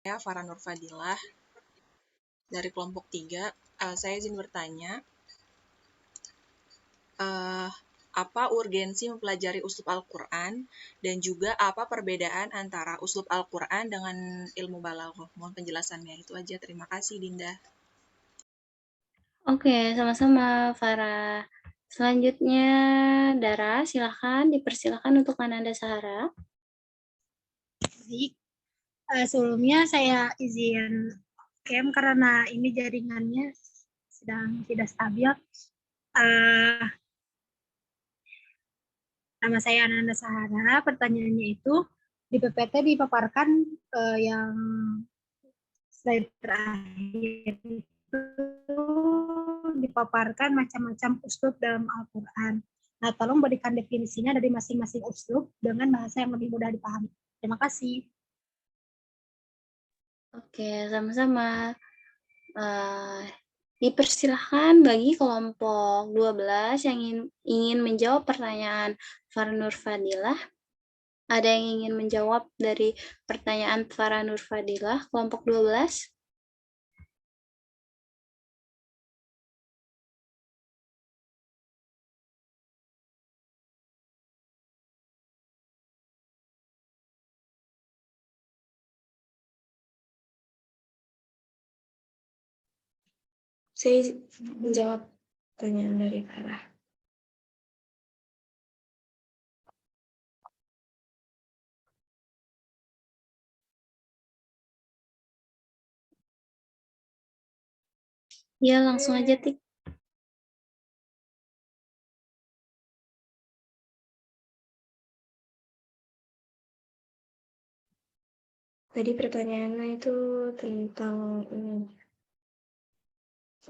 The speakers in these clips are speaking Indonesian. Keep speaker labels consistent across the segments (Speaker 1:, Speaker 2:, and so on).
Speaker 1: Saya Farah Nur Fadilah dari kelompok 3. Saya izin bertanya, apa urgensi mempelajari uslub Al-Quran dan juga apa perbedaan antara uslub Al-Quran dengan ilmu balaghah? Mohon penjelasannya. Itu aja. Terima kasih, Dinda.
Speaker 2: Oke, sama-sama Farah. Selanjutnya, Dara, silahkan dipersilahkan untuk Ananda Sahara.
Speaker 3: Baik, sebelumnya saya izin camp karena ini jaringannya sedang tidak stabil. Nama saya Ananda Sahara. Pertanyaannya itu di PPT dipaparkan yang slide terakhir itu dipaparkan macam-macam uslub dalam Al-Quran. Nah, tolong berikan definisinya dari masing-masing uslub dengan bahasa yang lebih mudah dipahami. Terima kasih.
Speaker 2: Oke, sama-sama. Dipersilahkan bagi kelompok 12 yang ingin menjawab pertanyaan Farah Nur Fadilah. Ada yang ingin menjawab dari pertanyaan Farah Nur Fadilah, kelompok 12?
Speaker 4: Saya menjawab pertanyaan dari Farah.
Speaker 2: Ya, langsung aja, Tik.
Speaker 4: Tadi pertanyaannya itu tentang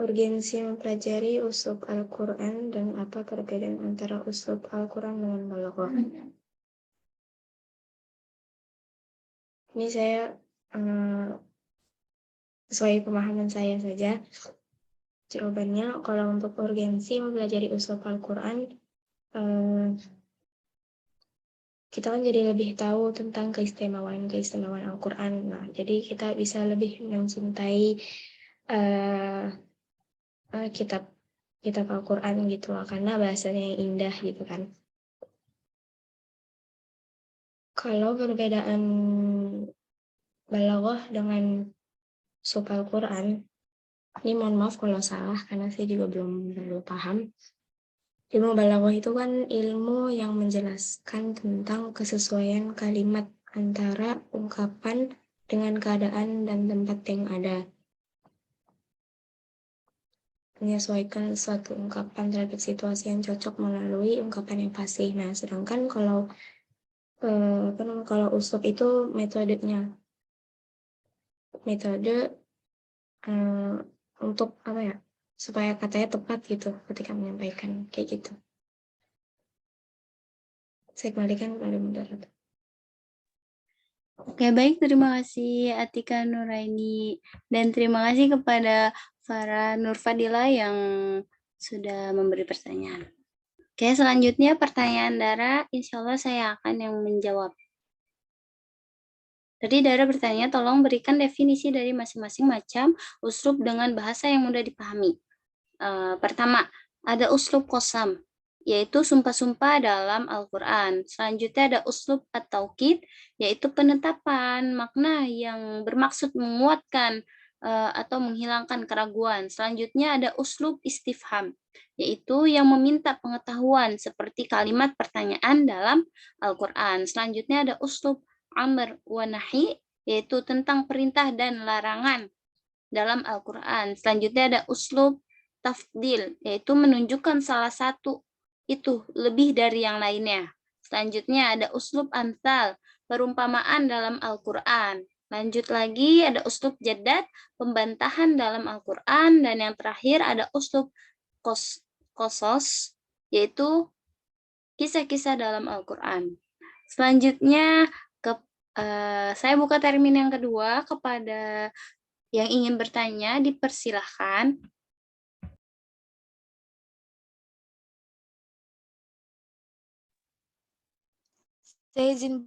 Speaker 4: urgensi mempelajari uslub Al-Quran dan apa perbedaan antara uslub Al-Quran dengan balaghah. Ini saya sesuai pemahaman saya saja. Jawabannya, kalau untuk urgensi mempelajari uslub Al-Quran, kita kan jadi lebih tahu tentang keistimewaan Al-Quran. Nah, jadi kita bisa lebih mencintai kitab kitab Al-Quran gitu loh, karena bahasanya yang indah gitu kan. Kalau perbedaan balaghah dengan uslub Al-Quran, ini mohon maaf kalau salah karena saya juga belum paham. Ilmu balaghah itu kan ilmu yang menjelaskan tentang kesesuaian kalimat antara ungkapan dengan keadaan dan tempat yang ada. Menyesuaikan suatu ungkapan terhadap situasi yang cocok melalui ungkapan yang fasih. Nah, sedangkan kalau uslub itu metode untuk apa ya, supaya katanya tepat gitu ketika menyampaikan kayak gitu. Saya kembalikan kepada moderator.
Speaker 2: Oke, baik. Terima kasih Atika Nuraini. Dan terima kasih kepada Farah Nur Fadilah yang sudah memberi pertanyaan. Oke, selanjutnya pertanyaan Dara, insya Allah saya akan yang menjawab. Tadi Dara bertanya, tolong berikan definisi dari masing-masing macam uslub dengan bahasa yang mudah dipahami. Pertama, ada uslub qasam, yaitu sumpah-sumpah dalam Al-Quran. Selanjutnya ada uslub at-taukid, yaitu penetapan makna yang bermaksud menguatkan atau menghilangkan keraguan. Selanjutnya ada uslub istifham, yaitu yang meminta pengetahuan seperti kalimat pertanyaan dalam Al-Quran. Selanjutnya ada uslub amr wa nahi, yaitu tentang perintah dan larangan dalam Al-Quran. Selanjutnya ada uslub tafdil, yaitu menunjukkan salah satu itu lebih dari yang lainnya. Selanjutnya ada uslub amsal, perumpamaan dalam Al-Quran. Lanjut lagi ada uslub jadad, pembantahan dalam Al-Quran. Dan yang terakhir ada uslub kosos, yaitu kisah-kisah dalam Al-Quran. Selanjutnya saya buka termin yang kedua kepada yang ingin bertanya, dipersilahkan.
Speaker 5: Saya izin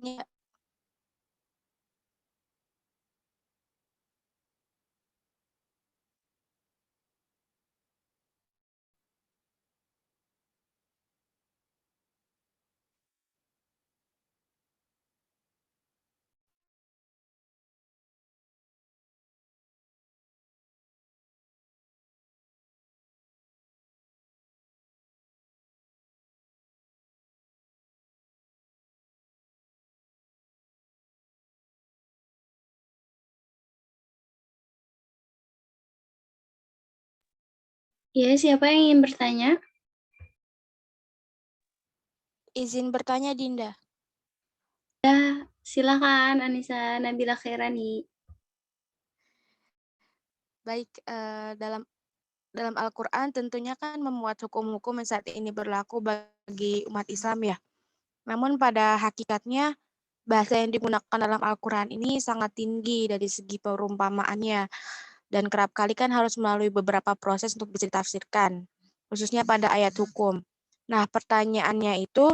Speaker 2: Ya, siapa yang ingin bertanya?
Speaker 5: Izin bertanya, Dinda.
Speaker 2: Silakan Anissa Nabila Khairani.
Speaker 5: Baik, dalam Al-Quran tentunya kan memuat hukum-hukum yang saat ini berlaku bagi umat Islam ya. Namun pada hakikatnya bahasa yang digunakan dalam Al-Quran ini sangat tinggi dari segi perumpamaannya dan kerap kali kan harus melalui beberapa proses untuk bisa ditafsirkan, khususnya pada ayat hukum. Nah, pertanyaannya itu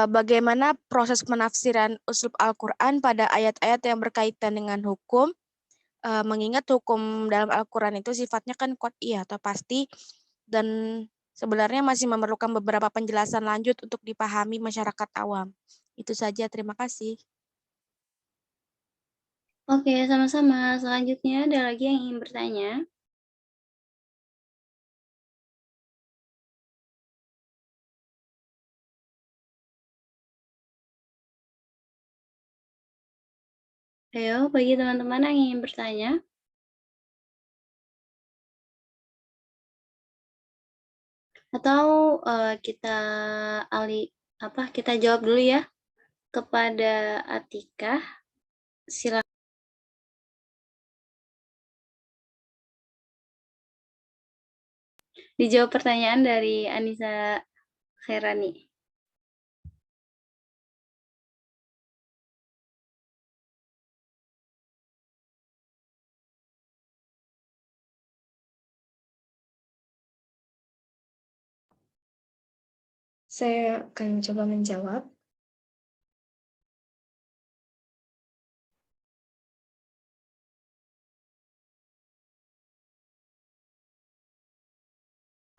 Speaker 5: bagaimana proses penafsiran uslub Al-Quran pada ayat-ayat yang berkaitan dengan hukum, mengingat hukum dalam Al-Quran itu sifatnya kan qat'iyah atau pasti, dan sebenarnya masih memerlukan beberapa penjelasan lanjut untuk dipahami masyarakat awam. Itu saja, terima kasih.
Speaker 2: Oke, sama-sama. Selanjutnya ada lagi yang ingin bertanya? Ayo, bagi teman-teman yang ingin bertanya. Atau kita jawab dulu ya kepada Atika. Silakan. Dijawab pertanyaan dari Anissa Khairani.
Speaker 4: Saya akan coba menjawab.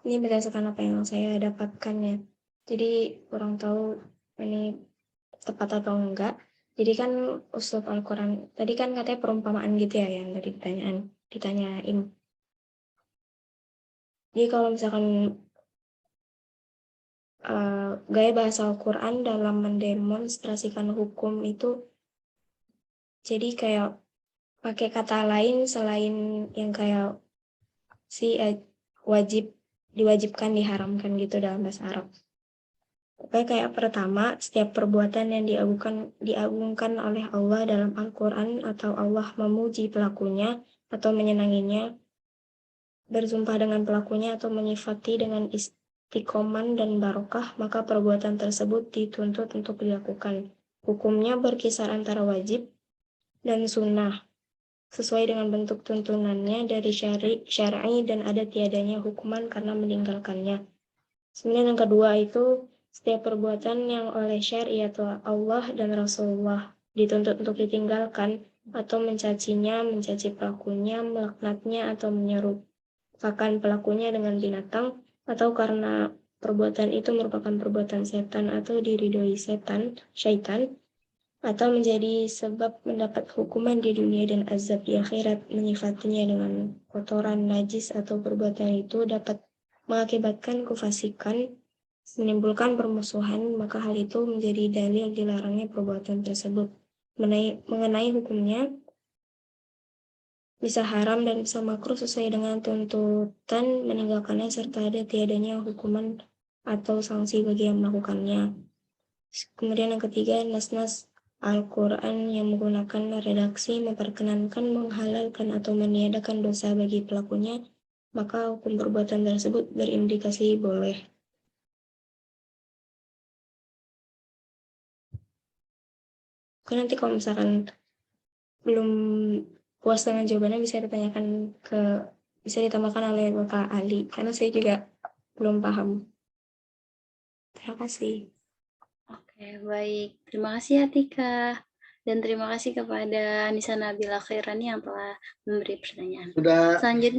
Speaker 4: Ini berdasarkan apa yang saya dapatkan ya. Jadi kurang tahu ini tepat atau enggak. Jadi kan uslub Al-Quran, tadi kan katanya perumpamaan gitu ya yang dari ditanyain. Jadi kalau misalkan gaya bahasa Al-Quran dalam mendemonstrasikan hukum itu, jadi kayak pakai kata lain selain yang kayak wajib, diwajibkan, diharamkan gitu dalam bahasa Arab. Kayak pertama, setiap perbuatan yang diagungkan oleh Allah dalam Al-Quran atau Allah memuji pelakunya atau menyenanginya, bersumpah dengan pelakunya atau menyifati dengan istiqoman dan barokah, maka perbuatan tersebut dituntut untuk dilakukan. Hukumnya berkisar antara wajib dan sunnah, sesuai dengan bentuk tuntunannya dari syar'i dan ada tiadanya hukuman karena meninggalkannya. Kemudian yang kedua itu setiap perbuatan yang oleh syar'i atau Allah dan Rasulullah dituntut untuk ditinggalkan atau mencacinya, mencaci pelakunya, melaknatnya atau menyerupakan pelakunya dengan binatang, atau karena perbuatan itu merupakan perbuatan setan atau diridhoi syaitan, atau menjadi sebab mendapat hukuman di dunia dan azab di akhirat, menyifatinya dengan kotoran, najis, atau perbuatan itu dapat mengakibatkan kefasikan, menimbulkan permusuhan, maka hal itu menjadi dalil dilarangnya perbuatan tersebut. Mengenai hukumnya, bisa haram dan bisa makruh sesuai dengan tuntutan meninggalkannya serta ada tiadanya hukuman atau sanksi bagi yang melakukannya. Kemudian yang ketiga, nas-nas Al-Quran yang menggunakan redaksi memperkenankan, menghalalkan atau meniadakan dosa bagi pelakunya, maka hukum perbuatan tersebut berindikasi boleh. Oke, nanti kalau misalkan belum puas dengan jawabannya bisa ditambahkan oleh Bapak Ali, karena saya juga belum paham. Terima kasih.
Speaker 2: Oke, baik. Terima kasih Atika. Dan terima kasih kepada Anissa Nabila Khairani yang telah memberi pertanyaan.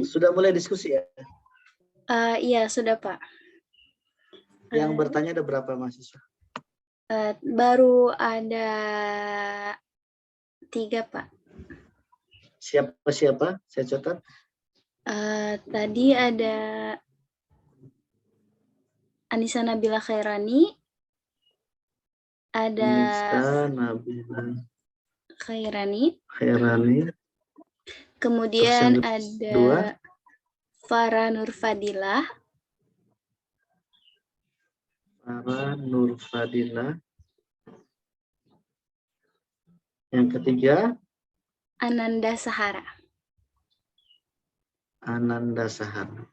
Speaker 6: Sudah mulai diskusi ya?
Speaker 2: Iya, sudah Pak.
Speaker 6: Yang bertanya ada berapa mahasiswa?
Speaker 2: Baru ada 3 Pak.
Speaker 6: Siapa? Saya catat.
Speaker 2: Tadi ada Anissa Nabila Khairani, ada
Speaker 6: Anissa Nabila
Speaker 2: Khairani,
Speaker 6: Khairani.
Speaker 2: kemudian ada Farah Nurfadilah.
Speaker 6: Farah Nurfadilah. Yang ketiga,
Speaker 2: Ananda Sahara.
Speaker 6: Ananda Sahara.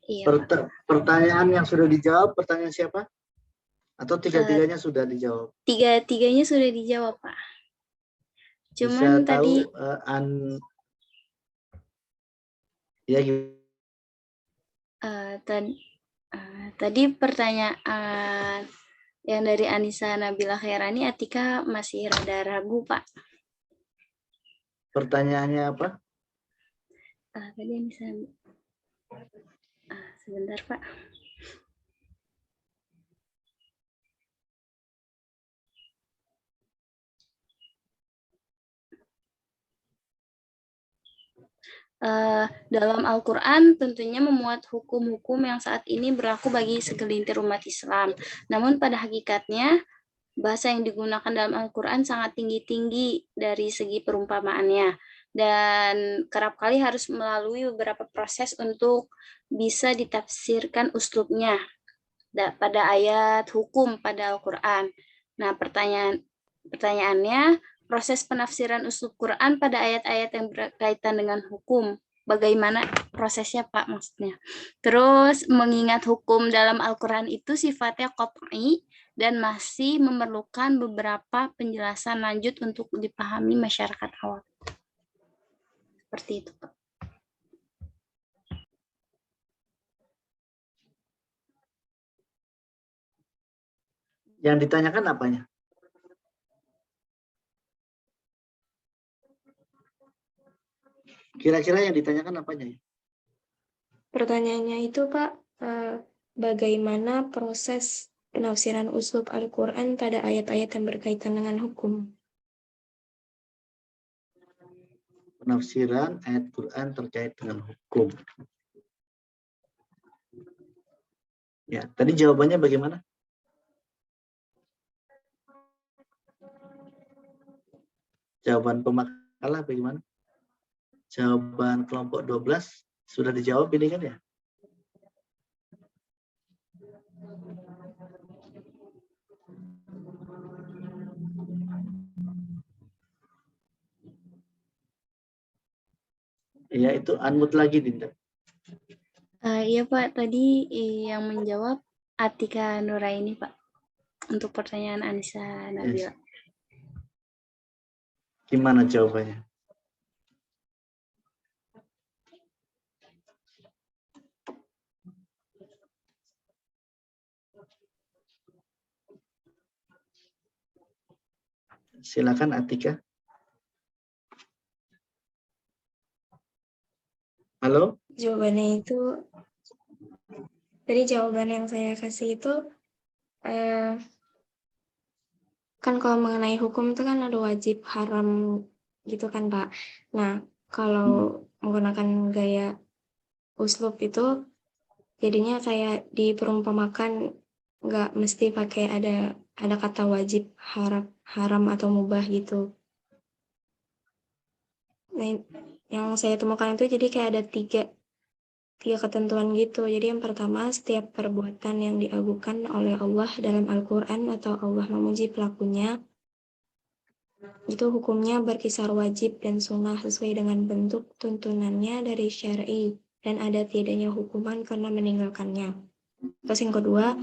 Speaker 2: Iya, Pak.
Speaker 6: Pertanyaan yang sudah dijawab, pertanyaan siapa? Atau tiga-tiganya sudah dijawab?
Speaker 2: Tiga-tiganya sudah dijawab, Pak.
Speaker 6: Bisa
Speaker 2: Cuman tadi
Speaker 6: tahu ya,
Speaker 2: tadi pertanyaan yang dari Anissa Nabila Khairani, Atika masih rada ragu, Pak.
Speaker 6: pertanyaannya apa?
Speaker 2: Tadi Anissa, sebentar, Pak. Dalam Al-Quran tentunya memuat hukum-hukum yang saat ini berlaku bagi segelintir umat Islam. Namun pada hakikatnya, bahasa yang digunakan dalam Al-Quran sangat tinggi-tinggi dari segi perumpamaannya. Dan kerap kali harus melalui beberapa proses untuk bisa ditafsirkan uslubnya pada ayat hukum pada Al-Quran. Nah, pertanyaannya, proses penafsiran uslub Quran pada ayat-ayat yang berkaitan dengan hukum. Bagaimana prosesnya, Pak, maksudnya? Terus, mengingat hukum dalam Al-Quran itu sifatnya qat'i dan masih memerlukan beberapa penjelasan lanjut untuk dipahami masyarakat awam. Seperti itu, Pak.
Speaker 6: Yang ditanyakan apanya? Kira-kira yang ditanyakan apanya ya?
Speaker 4: Pertanyaannya itu, Pak, bagaimana proses penafsiran uslub Al-Quran pada ayat-ayat yang berkaitan dengan hukum?
Speaker 6: Penafsiran ayat Quran terkait dengan hukum. Ya, tadi jawabannya bagaimana? Jawaban pemakalah bagaimana? Jawaban kelompok 12 sudah dijawab ini kan ya? Iya, itu unmute lagi, Dinda.
Speaker 2: Iya, Pak. Tadi yang menjawab Atika Nuraini, Pak. Untuk pertanyaan Anissa Nabila.
Speaker 6: Yes. Gimana jawabannya? Silakan Atika. Halo?
Speaker 4: Jawabannya itu, tadi jawaban yang saya kasih itu, kan kalau mengenai hukum itu kan ada wajib haram gitu kan, Pak. Nah, kalau menggunakan gaya uslub itu, jadinya kayak diperumpamakan, nggak mesti pakai ada kata wajib, haram atau mubah gitu. Nah, yang saya temukan itu jadi kayak ada tiga ketentuan gitu. Jadi yang pertama, setiap perbuatan yang diagukan oleh Allah dalam Al-Quran atau Allah memuji pelakunya, itu hukumnya berkisar wajib dan sunnah sesuai dengan bentuk tuntunannya dari syar'i dan ada tidaknya hukuman karena meninggalkannya. Terus yang kedua,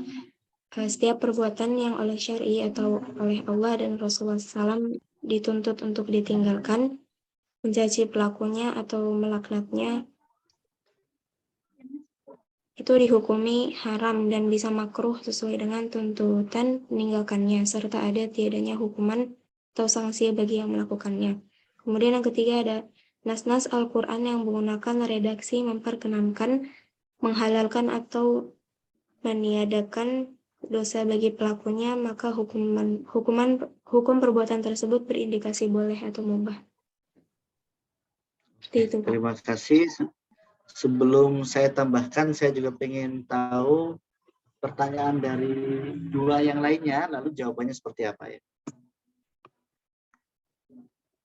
Speaker 4: setiap perbuatan yang oleh syar'i atau oleh Allah dan Rasulullah SAW dituntut untuk ditinggalkan, mencaci pelakunya atau melaknatnya, itu dihukumi haram dan bisa makruh sesuai dengan tuntutan meninggalkannya, serta ada tiadanya hukuman atau sanksi bagi yang melakukannya. Kemudian yang ketiga ada nas-nas Al-Quran yang menggunakan redaksi memperkenankan, menghalalkan atau meniadakan dosa bagi pelakunya, maka hukum perbuatan tersebut berindikasi boleh atau mubah. Itu, Pak.
Speaker 6: Terima kasih. Sebelum saya tambahkan, saya juga pengen tahu pertanyaan dari dua yang lainnya, lalu jawabannya seperti apa ya.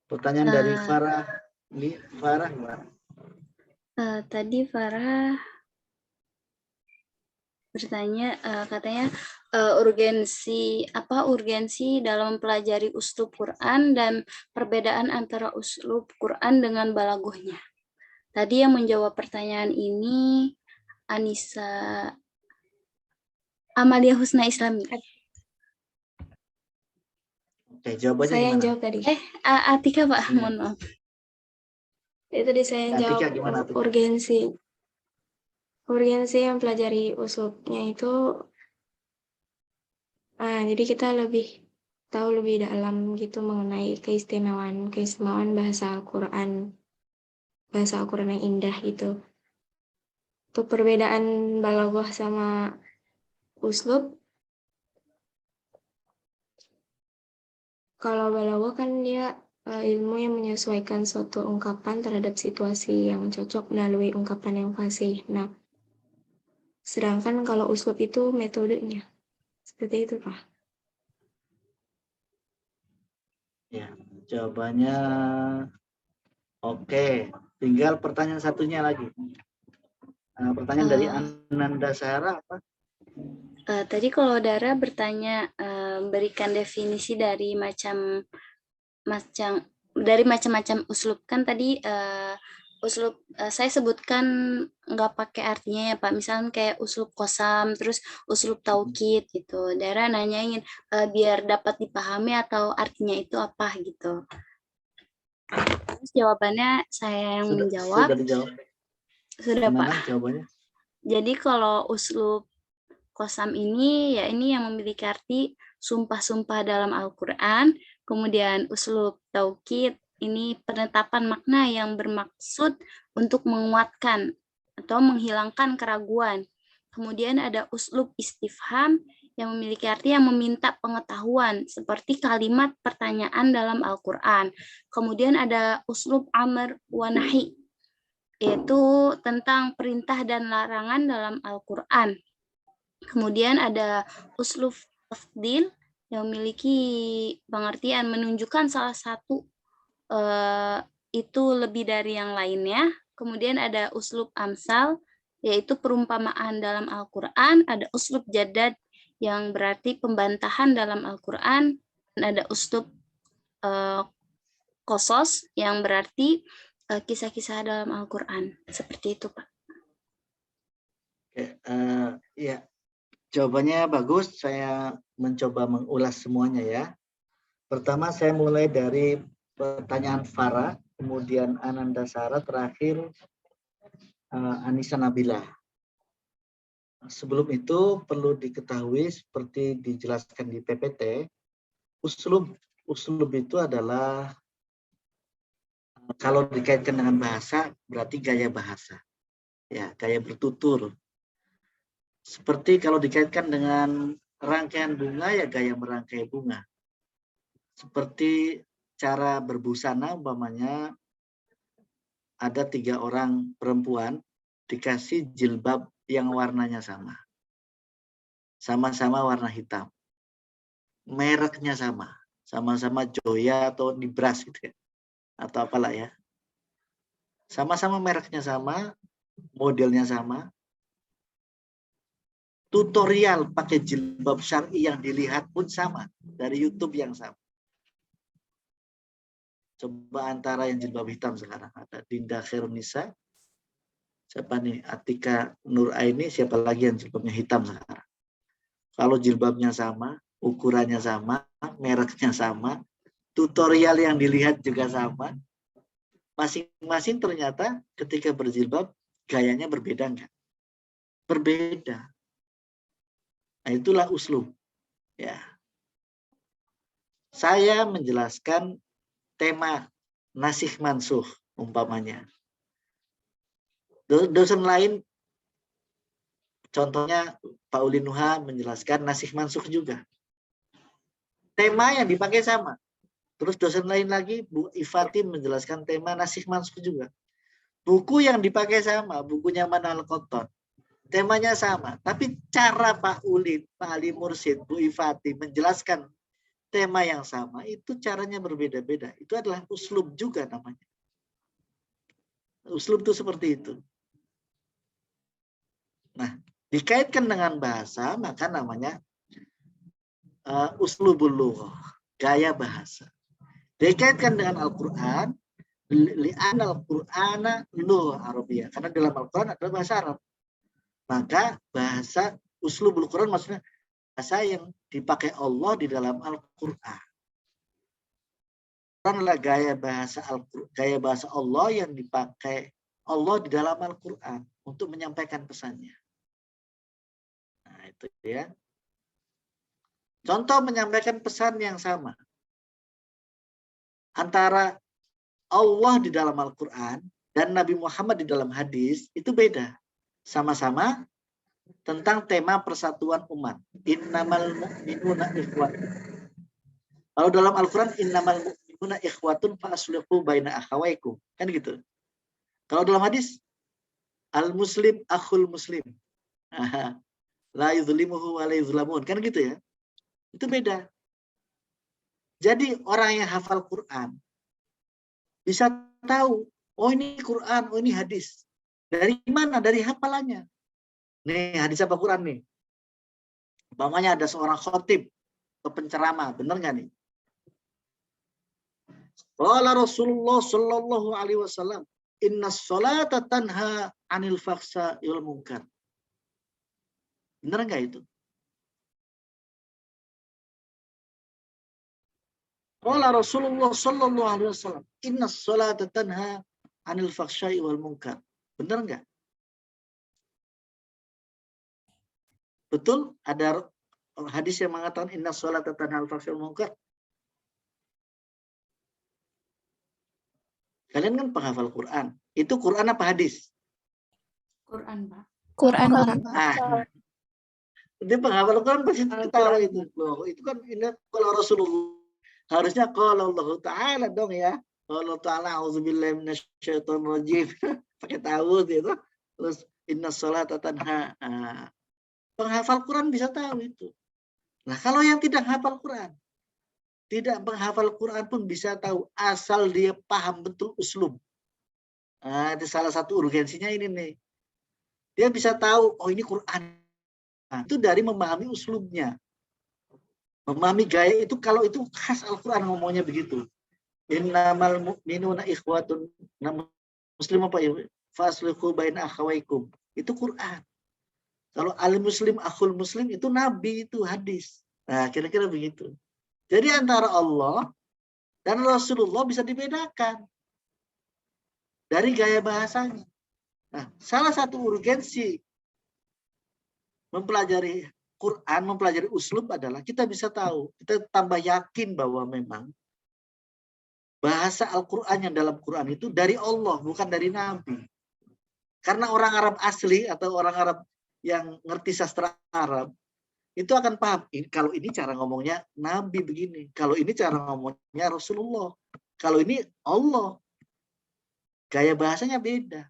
Speaker 6: Pertanyaan dari Farah. Ini Farah gimana?
Speaker 2: Tadi Farah bertanya, katanya urgensi dalam mempelajari uslub Quran dan perbedaan antara uslub Quran dengan balaghahnya. Tadi yang menjawab pertanyaan ini Anissa Amalia Husna Islami.
Speaker 6: Oke, jawabannya
Speaker 4: Saya yang
Speaker 6: gimana?
Speaker 4: jawab tadi.
Speaker 2: Atika Pak,
Speaker 6: Iya.
Speaker 2: mohon maaf.
Speaker 4: Itu tadi saya yang
Speaker 6: Atika
Speaker 4: jawab
Speaker 6: gimana, Atika?
Speaker 4: urgensi yang pelajari uslubnya itu, jadi kita lebih tahu lebih dalam gitu mengenai keistimewaan bahasa Al-Quran yang indah gitu. Untuk perbedaan balaghah sama uslub, kalau balaghah kan dia ilmu yang menyesuaikan suatu ungkapan terhadap situasi yang cocok melalui ungkapan yang fasih. Nah, sedangkan kalau uslub itu metodenya. Seperti itu, Pak.
Speaker 6: Ya, jawabannya oke. Tinggal pertanyaan satunya lagi. Pertanyaan dari Ananda Sahara apa?
Speaker 2: Tadi kalau Dara bertanya berikan definisi dari macam-macam uslub, kan tadi uslub saya sebutkan nggak pakai artinya ya Pak, misalnya kayak uslub kosam, terus uslub taukid gitu. Dara nanyain biar dapat dipahami atau artinya itu apa gitu. Terus jawabannya saya yang menjawab.
Speaker 6: Sudah dijawab.
Speaker 2: Sudah
Speaker 6: Gimana
Speaker 2: Pak.
Speaker 6: jawabannya?
Speaker 2: Jadi kalau uslub kosam ini ya ini yang memiliki arti sumpah-sumpah dalam Al-Quran. Kemudian uslub taukid ini penetapan makna yang bermaksud untuk menguatkan atau menghilangkan keraguan. Kemudian ada uslub istifham yang memiliki arti yang meminta pengetahuan seperti kalimat pertanyaan dalam Al-Quran. Kemudian ada uslub amr wa nahi, yaitu tentang perintah dan larangan dalam Al-Quran. Kemudian ada uslub tafdil yang memiliki pengertian menunjukkan salah satu itu lebih dari yang lainnya. Kemudian ada uslub amsal, yaitu perumpamaan dalam Al-Quran. Ada uslub jadad yang berarti pembantahan dalam Al-Quran. Dan ada uslub kosos yang berarti kisah-kisah dalam Al-Quran. Seperti itu, Pak.
Speaker 6: Oke, ya. Jawabannya bagus, saya mencoba mengulas semuanya ya. Pertama saya mulai dari pertanyaan Farah, kemudian Ananda Sara, terakhir Anissa Nabila. Sebelum itu perlu diketahui seperti dijelaskan di PPT, uslub itu adalah kalau dikaitkan dengan bahasa berarti gaya bahasa. Ya, gaya bertutur. Seperti kalau dikaitkan dengan rangkaian bunga, ya gaya merangkai bunga. Seperti cara berbusana, umpamanya ada 3 orang perempuan dikasih jilbab yang warnanya sama. Sama-sama warna hitam. Mereknya sama. Sama-sama Joya atau Nibras gitu ya. Atau apalah ya. Sama-sama mereknya sama, modelnya sama. Tutorial pakai jilbab syar'i yang dilihat pun sama. Dari YouTube yang sama. Coba antara yang jilbab hitam sekarang. Ada Dinda Khairunisa. Siapa nih? Atika Nur Aini. Siapa lagi yang jilbabnya hitam sekarang? Kalau jilbabnya sama, ukurannya sama, mereknya sama, tutorial yang dilihat juga sama, masing-masing ternyata ketika berjilbab gayanya berbeda enggak? Berbeda. Nah, itulah uslub. Ya. Saya menjelaskan tema nasikh mansukh umpamanya. Dosen lain, contohnya Pak Ulin Nuha menjelaskan nasikh mansukh juga. Tema yang dipakai sama. Terus dosen lain lagi, Bu Ifati menjelaskan tema nasikh mansukh juga. Buku yang dipakai sama, bukunya Manal Qotton. Temanya sama, tapi cara Pak Ulin, Pak Ali Mursyid, Bu Ifati menjelaskan tema yang sama, itu caranya berbeda-beda. Itu adalah uslub juga namanya. Uslub itu seperti itu. Nah, dikaitkan dengan bahasa, maka namanya uslubul lughah, gaya bahasa. Dikaitkan dengan Al-Quran, li'an Al-Qur'ana lughah Arabiyah. Karena dalam Al-Quran adalah bahasa Arab. Maka bahasa uslubul Quran maksudnya bahasa yang dipakai Allah di dalam Al-Quran. Quran adalah gaya bahasa Allah yang dipakai Allah di dalam Al-Quran untuk menyampaikan pesannya. Nah, itu ya. Contoh menyampaikan pesan yang sama antara Allah di dalam Al-Quran dan Nabi Muhammad di dalam hadis itu beda. Sama-sama tentang tema persatuan umat. Innamal mu'minuna ikhwatun. Kalau dalam Al-Quran innamal mu'minuna ikhwatun fa aslihu baina akhawaikum. Kan gitu. Kalau dalam hadis al-muslim akhul muslim. La yuzlimuhu wa la yuzlamun. Kan gitu ya. Itu beda. Jadi orang yang hafal Quran bisa tahu, oh ini Quran, oh ini hadis. Dari mana? Dari hafalannya. Nih hadis apa Quran nih? Umpamanya ada seorang khotib atau penceramah, benar nggak nih? Qala Rasulullah sallallahu alaihi wasallam, innas sholata tanha 'anil fahsya'i wal munkar. Benar nggak itu? Qala Rasulullah sallallahu alaihi wasallam, innas sholata tanha 'anil fahsya'i wal munkar. Benar nggak? Betul? Ada hadis yang mengatakan innas sholata tanha 'anil fahsya'i wal munkar. Kalian kan penghafal Quran. Itu Quran apa hadis?
Speaker 2: Quran, Pak.
Speaker 5: Quran, Pak.
Speaker 6: Dia penghafal Quran pasti ketawa itu. Loh, itu kan ini kalau Rasulullah harusnya kalau Allah Ta'ala dong ya. Kalau Ta'ala auzubillahi minasyaitonir rajim. Pakai tahu gitu. Terus inna sholata tanha. Penghafal Quran bisa tahu itu. Nah, kalau yang tidak hafal Quran, tidak menghafal Quran pun bisa tahu asal dia paham betul uslub. Nah, itu salah satu urgensinya ini nih. Dia bisa tahu, oh ini Quran. Nah, itu dari memahami uslubnya. Memahami gaya itu, kalau itu khas Al-Quran ngomongnya begitu. Innamal mu'minuna ikhwatun. Muslim apa ya? Faslihu baina akhawaikum. Itu Quran. Kalau al-muslim, akhul muslim, itu Nabi, itu hadis. Nah, kira-kira begitu. Jadi antara Allah dan Rasulullah bisa dibedakan dari gaya bahasanya. Nah, salah satu urgensi mempelajari Quran, mempelajari uslub adalah kita bisa tahu, kita tambah yakin bahwa memang bahasa Al-Quran yang dalam Quran itu dari Allah, bukan dari Nabi. Karena orang Arab asli atau orang Arab yang ngerti sastra Arab, itu akan paham, kalau ini cara ngomongnya Nabi begini, kalau ini cara ngomongnya Rasulullah, kalau ini Allah. Gaya bahasanya beda.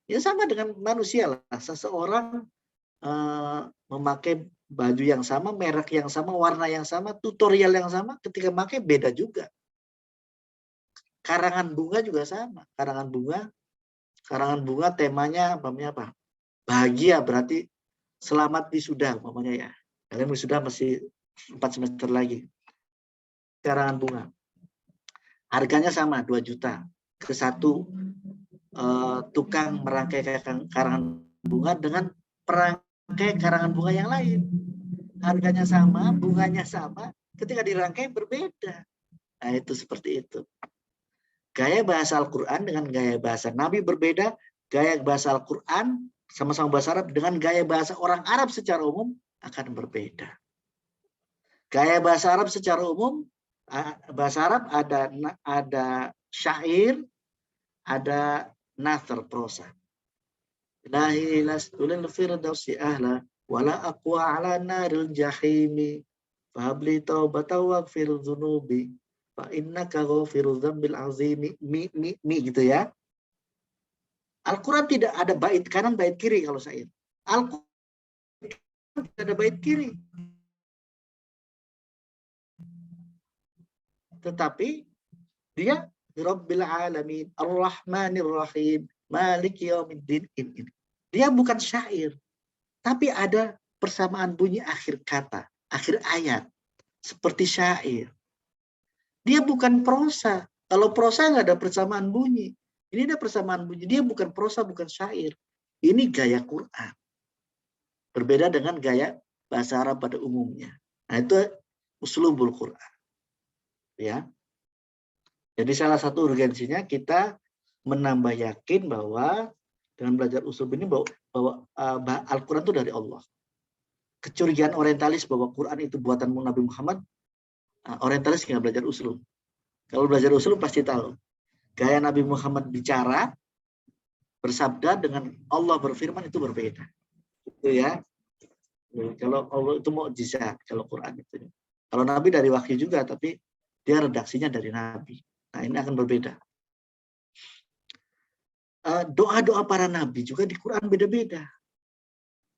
Speaker 6: Ya sama dengan manusia lah, seseorang memakai baju yang sama, merek yang sama, warna yang sama, tutorial yang sama, ketika pakai beda juga. Karangan bunga juga sama, karangan bunga temanya apa? Bahagia, berarti selamat wisuda umpamanya ya. Kalian wisuda masih 4 semester lagi. Karangan bunga. Harganya sama 2 juta ke satu tukang merangkai karangan bunga dengan perangkai karangan bunga yang lain. Harganya sama, bunganya sama, ketika dirangkai berbeda. Nah, itu seperti itu. Gaya bahasa Al-Quran dengan gaya bahasa Nabi berbeda. Gaya bahasa Al-Quran sama-sama bahasa Arab dengan gaya bahasa orang Arab secara umum akan berbeda. Gaya bahasa Arab secara umum, bahasa Arab ada syair, ada nathar, prosa. Ilahi lastulil firdausi ahla wala aqwa ala naril jahimi fahabli taubata waghfir dzunubi fa innaka ghafirudz dzambil azimi mi gitu ya. Al-Quran tidak ada bait kanan, bait kiri kalau syair. Al-Quran tidak ada bait kiri. Tetapi dia Rabbil Alamin, Ar-Rahmanir Rahim, Maliki Yaumiddin. Dia bukan syair, tapi ada persamaan bunyi akhir kata, akhir ayat, seperti syair. Dia bukan prosa. Kalau prosa nggak ada persamaan bunyi. Ini ada persamaan bunyi. Dia bukan prosa, bukan syair. Ini gaya Quran. Berbeda dengan gaya bahasa Arab pada umumnya. Nah, itu uslubul Quran. Ya. Jadi salah satu urgensinya kita menambah yakin bahwa dengan belajar uslub ini bahwa Al-Quran itu dari Allah. Kecurigaan orientalis bahwa Quran itu buatan Nabi Muhammad, orientalis nggak belajar uslub. Kalau belajar uslub pasti tahu. Gaya Nabi Muhammad bicara, bersabda dengan Allah berfirman itu berbeda. Itu ya. Kalau Allah itu mukjizat, kalau Quran itu. Kalau Nabi dari wahyu juga, tapi dia redaksinya dari Nabi. Nah, ini akan berbeda. Doa-doa para Nabi juga di Quran beda-beda.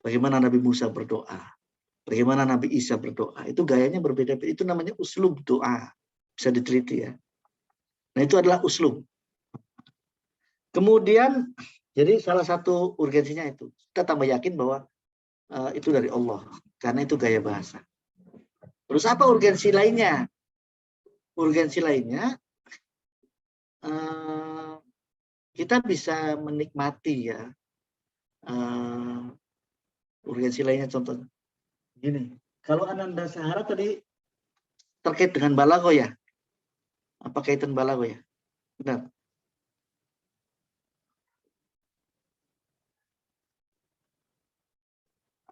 Speaker 6: Bagaimana Nabi Musa berdoa, bagaimana Nabi Isa berdoa, itu gayanya berbeda-beda. Itu namanya uslub doa. Bisa diteliti ya. Nah, itu adalah uslub. Kemudian, jadi salah satu urgensinya itu. Kita tambah yakin bahwa itu dari Allah. Karena itu gaya bahasa. Terus apa urgensi lainnya? Urgensi lainnya, kita bisa menikmati ya. Urgensi lainnya contohnya. Gini, kalau Ananda Sahara tadi terkait dengan balaghah ya? Apa kaitan balaghah ya? Benar.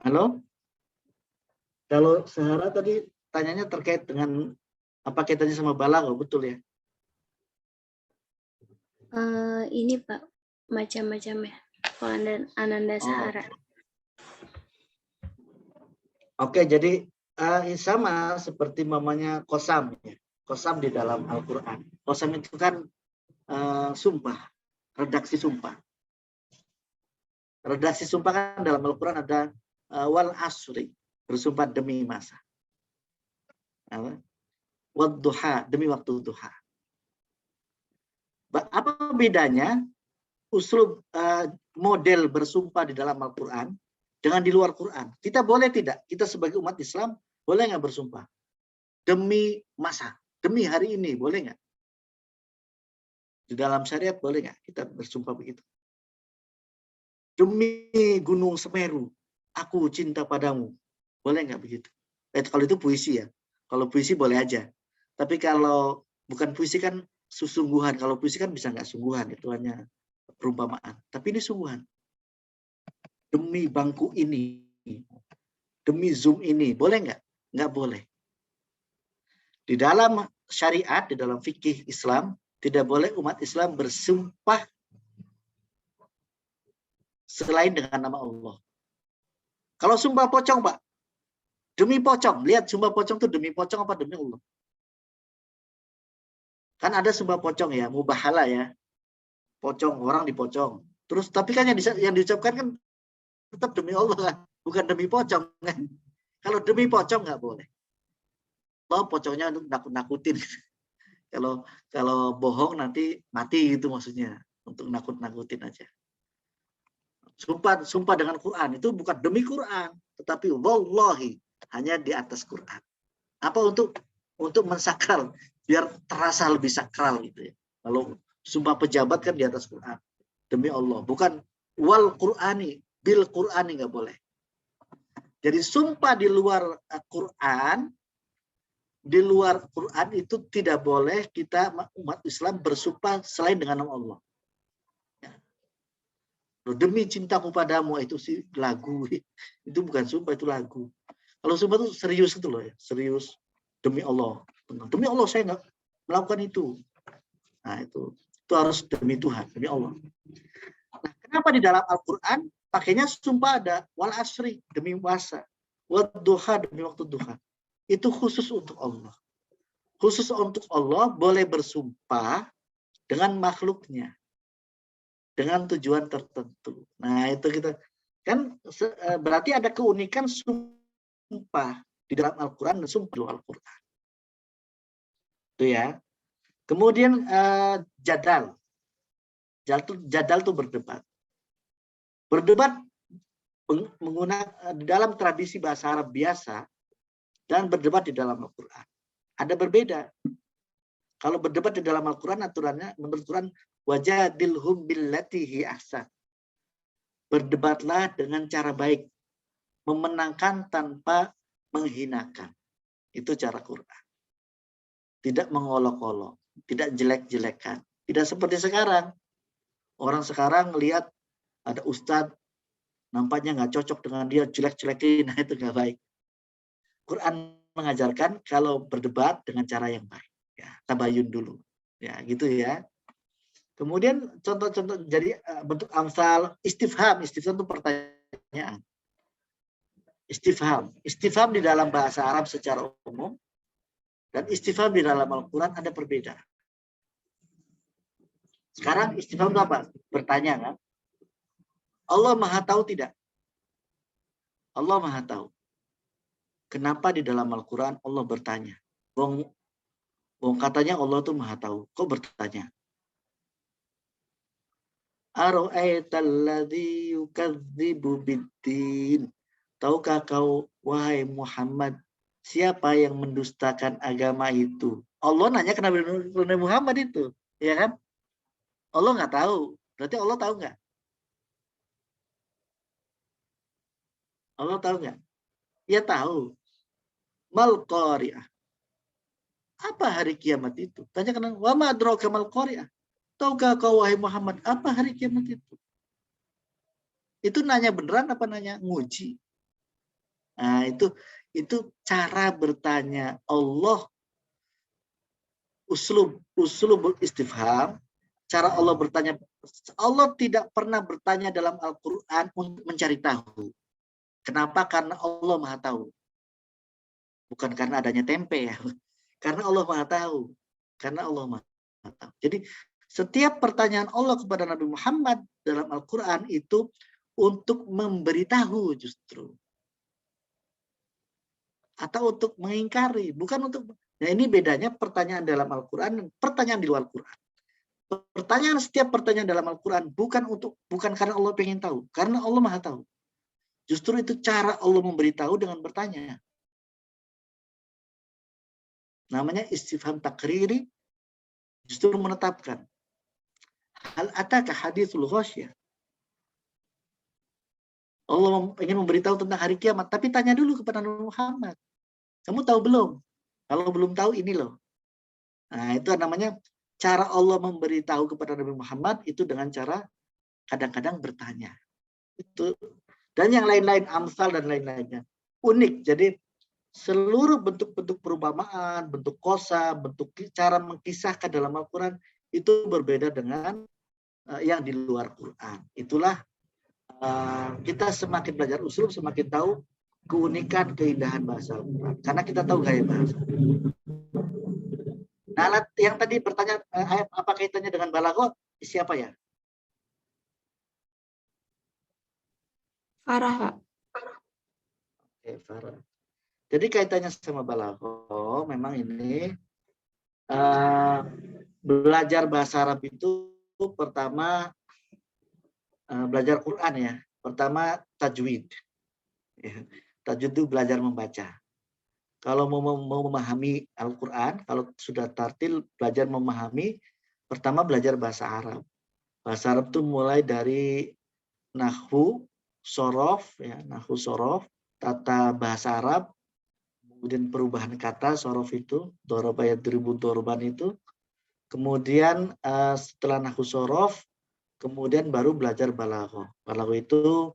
Speaker 6: Halo? Kalau Sahara tadi tanyanya terkait dengan apa kaitannya sama balaghah, betul ya?
Speaker 2: Ini Pak, macam-macam ya. Kalau Ananda Sahara.
Speaker 6: Oke, jadi sama seperti mamanya qasam ya. Qasam di dalam Al-Quran. Qasam itu kan sumpah, redaksi sumpah. Redaksi sumpah kan dalam Al-Quran ada wal asri, bersumpah demi masa. Wad duha, demi waktu duha. Apa bedanya uslub model bersumpah di dalam Al-Quran dengan di luar Quran? Kita boleh tidak? Kita sebagai umat Islam boleh nggak bersumpah? Demi masa, demi hari ini, boleh nggak? Di dalam syariat boleh nggak kita bersumpah begitu? Demi Gunung Semeru, aku cinta padamu. Boleh nggak begitu? Kalau itu puisi ya. Kalau puisi boleh aja. Tapi kalau bukan puisi kan sesungguhan. Kalau puisi kan bisa nggak sungguhan. Itu hanya perumpamaan. Tapi ini sungguhan. Demi bangku ini. Demi Zoom ini. Boleh nggak? Nggak boleh. Di dalam syariat, di dalam fikih Islam, tidak boleh umat Islam bersumpah selain dengan nama Allah. Kalau sumpah pocong, Pak, demi pocong. Lihat sumpah pocong itu demi pocong apa demi Allah? Kan ada sumpah pocong ya, mubahala ya. Pocong, orang dipocong. Terus tapi kan yang diucapkan kan tetap demi Allah kan, bukan demi pocong kan. Kalau demi pocong nggak boleh. Allah pocongnya untuk nakut-nakutin. Kalau bohong nanti mati gitu maksudnya, untuk nakut-nakutin aja. Sumpah dengan Quran itu bukan demi Quran, tetapi wallahi, hanya di atas Quran. Apa untuk mensakral, biar terasa lebih sakral gitu ya. Kalau sumpah pejabat kan di atas Quran, demi Allah, bukan wal Qur'ani, bil Qur'ani nggak boleh. Jadi sumpah di luar Quran, itu tidak boleh kita umat Islam bersumpah selain dengan nama Allah. Demi cintaku padamu, itu sih lagu. Itu bukan sumpah, itu lagu. Kalau sumpah itu serius itu loh ya, serius demi Allah. Demi Allah saya nggak melakukan itu. Nah itu harus demi Tuhan, demi Allah. Nah, kenapa di dalam Al-Quran pakainya sumpah ada wal asri demi masa, wad duha demi waktu duha. Itu khusus untuk Allah. Khusus untuk Allah boleh bersumpah dengan makhluknya, dengan tujuan tertentu. Nah, itu kita kan berarti ada keunikan sumpah di dalam Al-Quran dan sumpah di luar Al-Quran. Itu ya. Kemudian jadal. Jadal itu berdebat. Berdebat menggunakan dalam tradisi bahasa Arab biasa dan berdebat di dalam Al-Quran. Ada berbeda. Kalau berdebat di dalam Al-Quran, aturannya menurut Quran, wajadilhum billati hi ahsan. Berdebatlah dengan cara baik, memenangkan tanpa menghinakan. Itu cara Quran. Tidak mengolok-olok, tidak jelek-jelekan. Tidak seperti sekarang. Orang sekarang lihat ada ustadz, nampaknya nggak cocok dengan dia, jelek-jelekin, nah itu nggak baik. Quran mengajarkan kalau berdebat dengan cara yang baik. Ya, tabayun dulu. Ya, gitu ya. Kemudian contoh-contoh jadi bentuk amsal, istifham. Istifham itu pertanyaan. Istifham di dalam bahasa Arab secara umum dan istifham di dalam Al-Quran ada perbedaan. Sekarang istifham itu apa? Bertanya kan? Allah Maha Tahu tidak? Allah Maha Tahu. Kenapa di dalam Al-Quran Allah bertanya? Wong katanya Allah itu Maha Tahu. Kok bertanya? Ara'aitalladzi yukadzibu biddin. Tahukah kau, wahai Muhammad, siapa yang mendustakan agama itu? Allah nanya ke Nabi Muhammad itu, ya kan? Allah nggak tahu. Berarti Allah tahu nggak? Allah tahu nggak? Ya tahu. Mal qari'ah. Apa hari kiamat itu? Tanya kan, wa ma adraka mal qari'ah? Tahukah kau, wahai Muhammad, apa hari kiamat itu? Itu nanya beneran apa nanya nguji? Nah, itu cara bertanya Allah, uslub istifham, cara Allah bertanya. Allah tidak pernah bertanya dalam Al-Quran untuk mencari tahu. Kenapa? Karena Allah Maha Tahu. Bukan karena adanya tempe ya. Karena Allah Maha Tahu. Karena Allah Maha Tahu. Jadi setiap pertanyaan Allah kepada Nabi Muhammad dalam Al-Quran itu untuk memberitahu justru. Atau untuk mengingkari, bukan untuk. Nah, ini bedanya pertanyaan dalam Al-Quran dan pertanyaan di luar Al-Quran. Setiap pertanyaan dalam Al-Quran bukan karena Allah pengen tahu, karena Allah Maha Tahu. Justru itu cara Allah memberitahu dengan bertanya. Namanya istifham takriri, justru menetapkan. Hal ataka haditsul ghasyiyah. Allah ingin memberitahu tentang hari kiamat, tapi tanya dulu kepada Nabi Muhammad. Kamu tahu belum? Kalau belum tahu ini loh. Nah, itu namanya cara Allah memberitahu kepada Nabi Muhammad itu dengan cara kadang-kadang bertanya. Itu dan yang lain-lain, amsal dan lain-lainnya. Unik. Jadi seluruh bentuk-bentuk perumpamaan, bentuk kosa, bentuk cara mengkisahkan dalam Al-Quran itu berbeda dengan yang di luar Quran. Itulah kita semakin belajar usul, semakin tahu keunikan, keindahan bahasa Al-Quran. Karena kita tahu gaya bahasa. Nah, yang tadi bertanya apa kaitannya dengan balaghah, siapa ya?
Speaker 4: Farah, Pak.
Speaker 6: Oke, Farah. Jadi kaitannya sama balaghah, memang ini belajar bahasa Arab itu pertama belajar Quran ya. Pertama tajwid. Ya. Tajwid itu belajar membaca. Kalau mau memahami Al-Quran, kalau sudah tartil belajar memahami, pertama belajar bahasa Arab. Bahasa Arab itu mulai dari nahwu, sorof, ya, nahwu sorof, tata bahasa Arab, kemudian perubahan kata sorof itu, doroba yadribu doroban itu, kemudian setelah nahwu sorof, kemudian baru belajar balaghah. Balaghah itu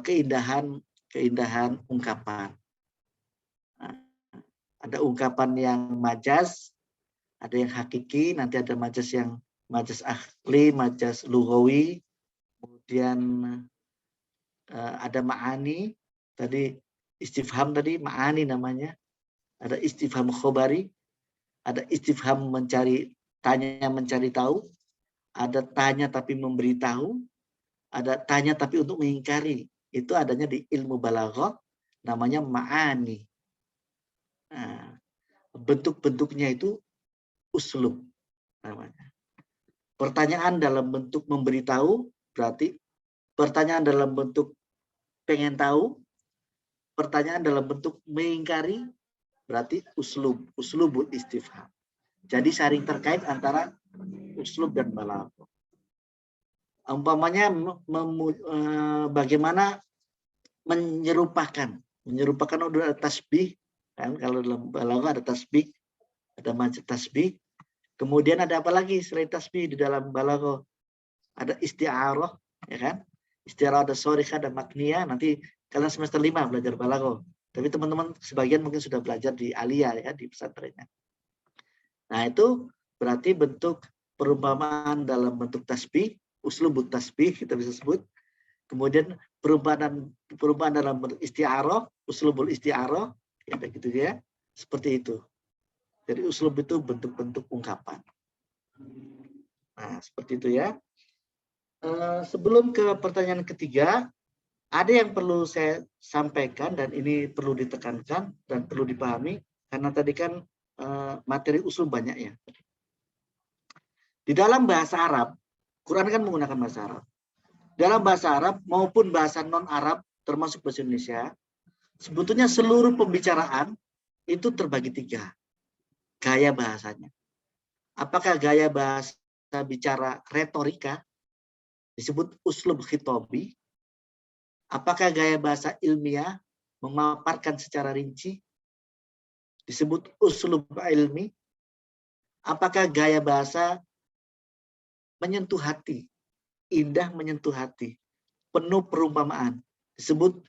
Speaker 6: keindahan ungkapan. Ada ungkapan yang majaz, ada yang hakiki, nanti ada majaz yang majaz akli, majaz lughawi, kemudian ada ma'ani, tadi istifham tadi ma'ani namanya, ada istifham khobari, ada istifham tanya mencari tahu, ada tanya tapi memberitahu, ada tanya tapi untuk mengingkari. Itu adanya di ilmu balaghah, namanya ma'ani. Nah, bentuk-bentuknya itu uslub namanya. Pertanyaan dalam bentuk memberitahu berarti pertanyaan dalam bentuk pengen tahu, pertanyaan dalam bentuk mengingkari, berarti uslubul istifham. Jadi saling terkait antara uslub dan balaghah. Umpamanya bagaimana menyerupakan udah ada tasbih kan, kalau dalam balaghah ada tasbih, ada macam tasbih. Kemudian ada apa lagi selain tasbih di dalam balaghah? Ada isti'arah, ya kan? Isti'arah ada shorihah, ada makniyah. Nanti kalian semester 5 belajar balaghah. Tapi teman-teman sebagian mungkin sudah belajar di Aliyah ya, di pesantrennya. Nah, itu berarti bentuk perumpamaan dalam bentuk tasbih, uslubut tasbih kita bisa sebut. Kemudian perumpamaan dalam bentuk isti'arah, uslubul isti'arah, ya begitu ya. Seperti itu. Jadi uslub itu bentuk-bentuk ungkapan. Nah, seperti itu ya. Sebelum ke pertanyaan ketiga, ada yang perlu saya sampaikan dan ini perlu ditekankan dan perlu dipahami karena tadi kan materi usul banyak ya. Di dalam bahasa Arab, Quran kan menggunakan bahasa Arab. Dalam bahasa Arab maupun bahasa non-Arab, termasuk bahasa Indonesia, sebetulnya seluruh pembicaraan itu terbagi 3 gaya bahasanya. Apakah gaya bahasa bicara retorika, disebut uslub khitabi? Apakah gaya bahasa ilmiah, memaparkan secara rinci, disebut uslub ilmi? Apakah gaya bahasa menyentuh hati, indah menyentuh hati, penuh perumpamaan, disebut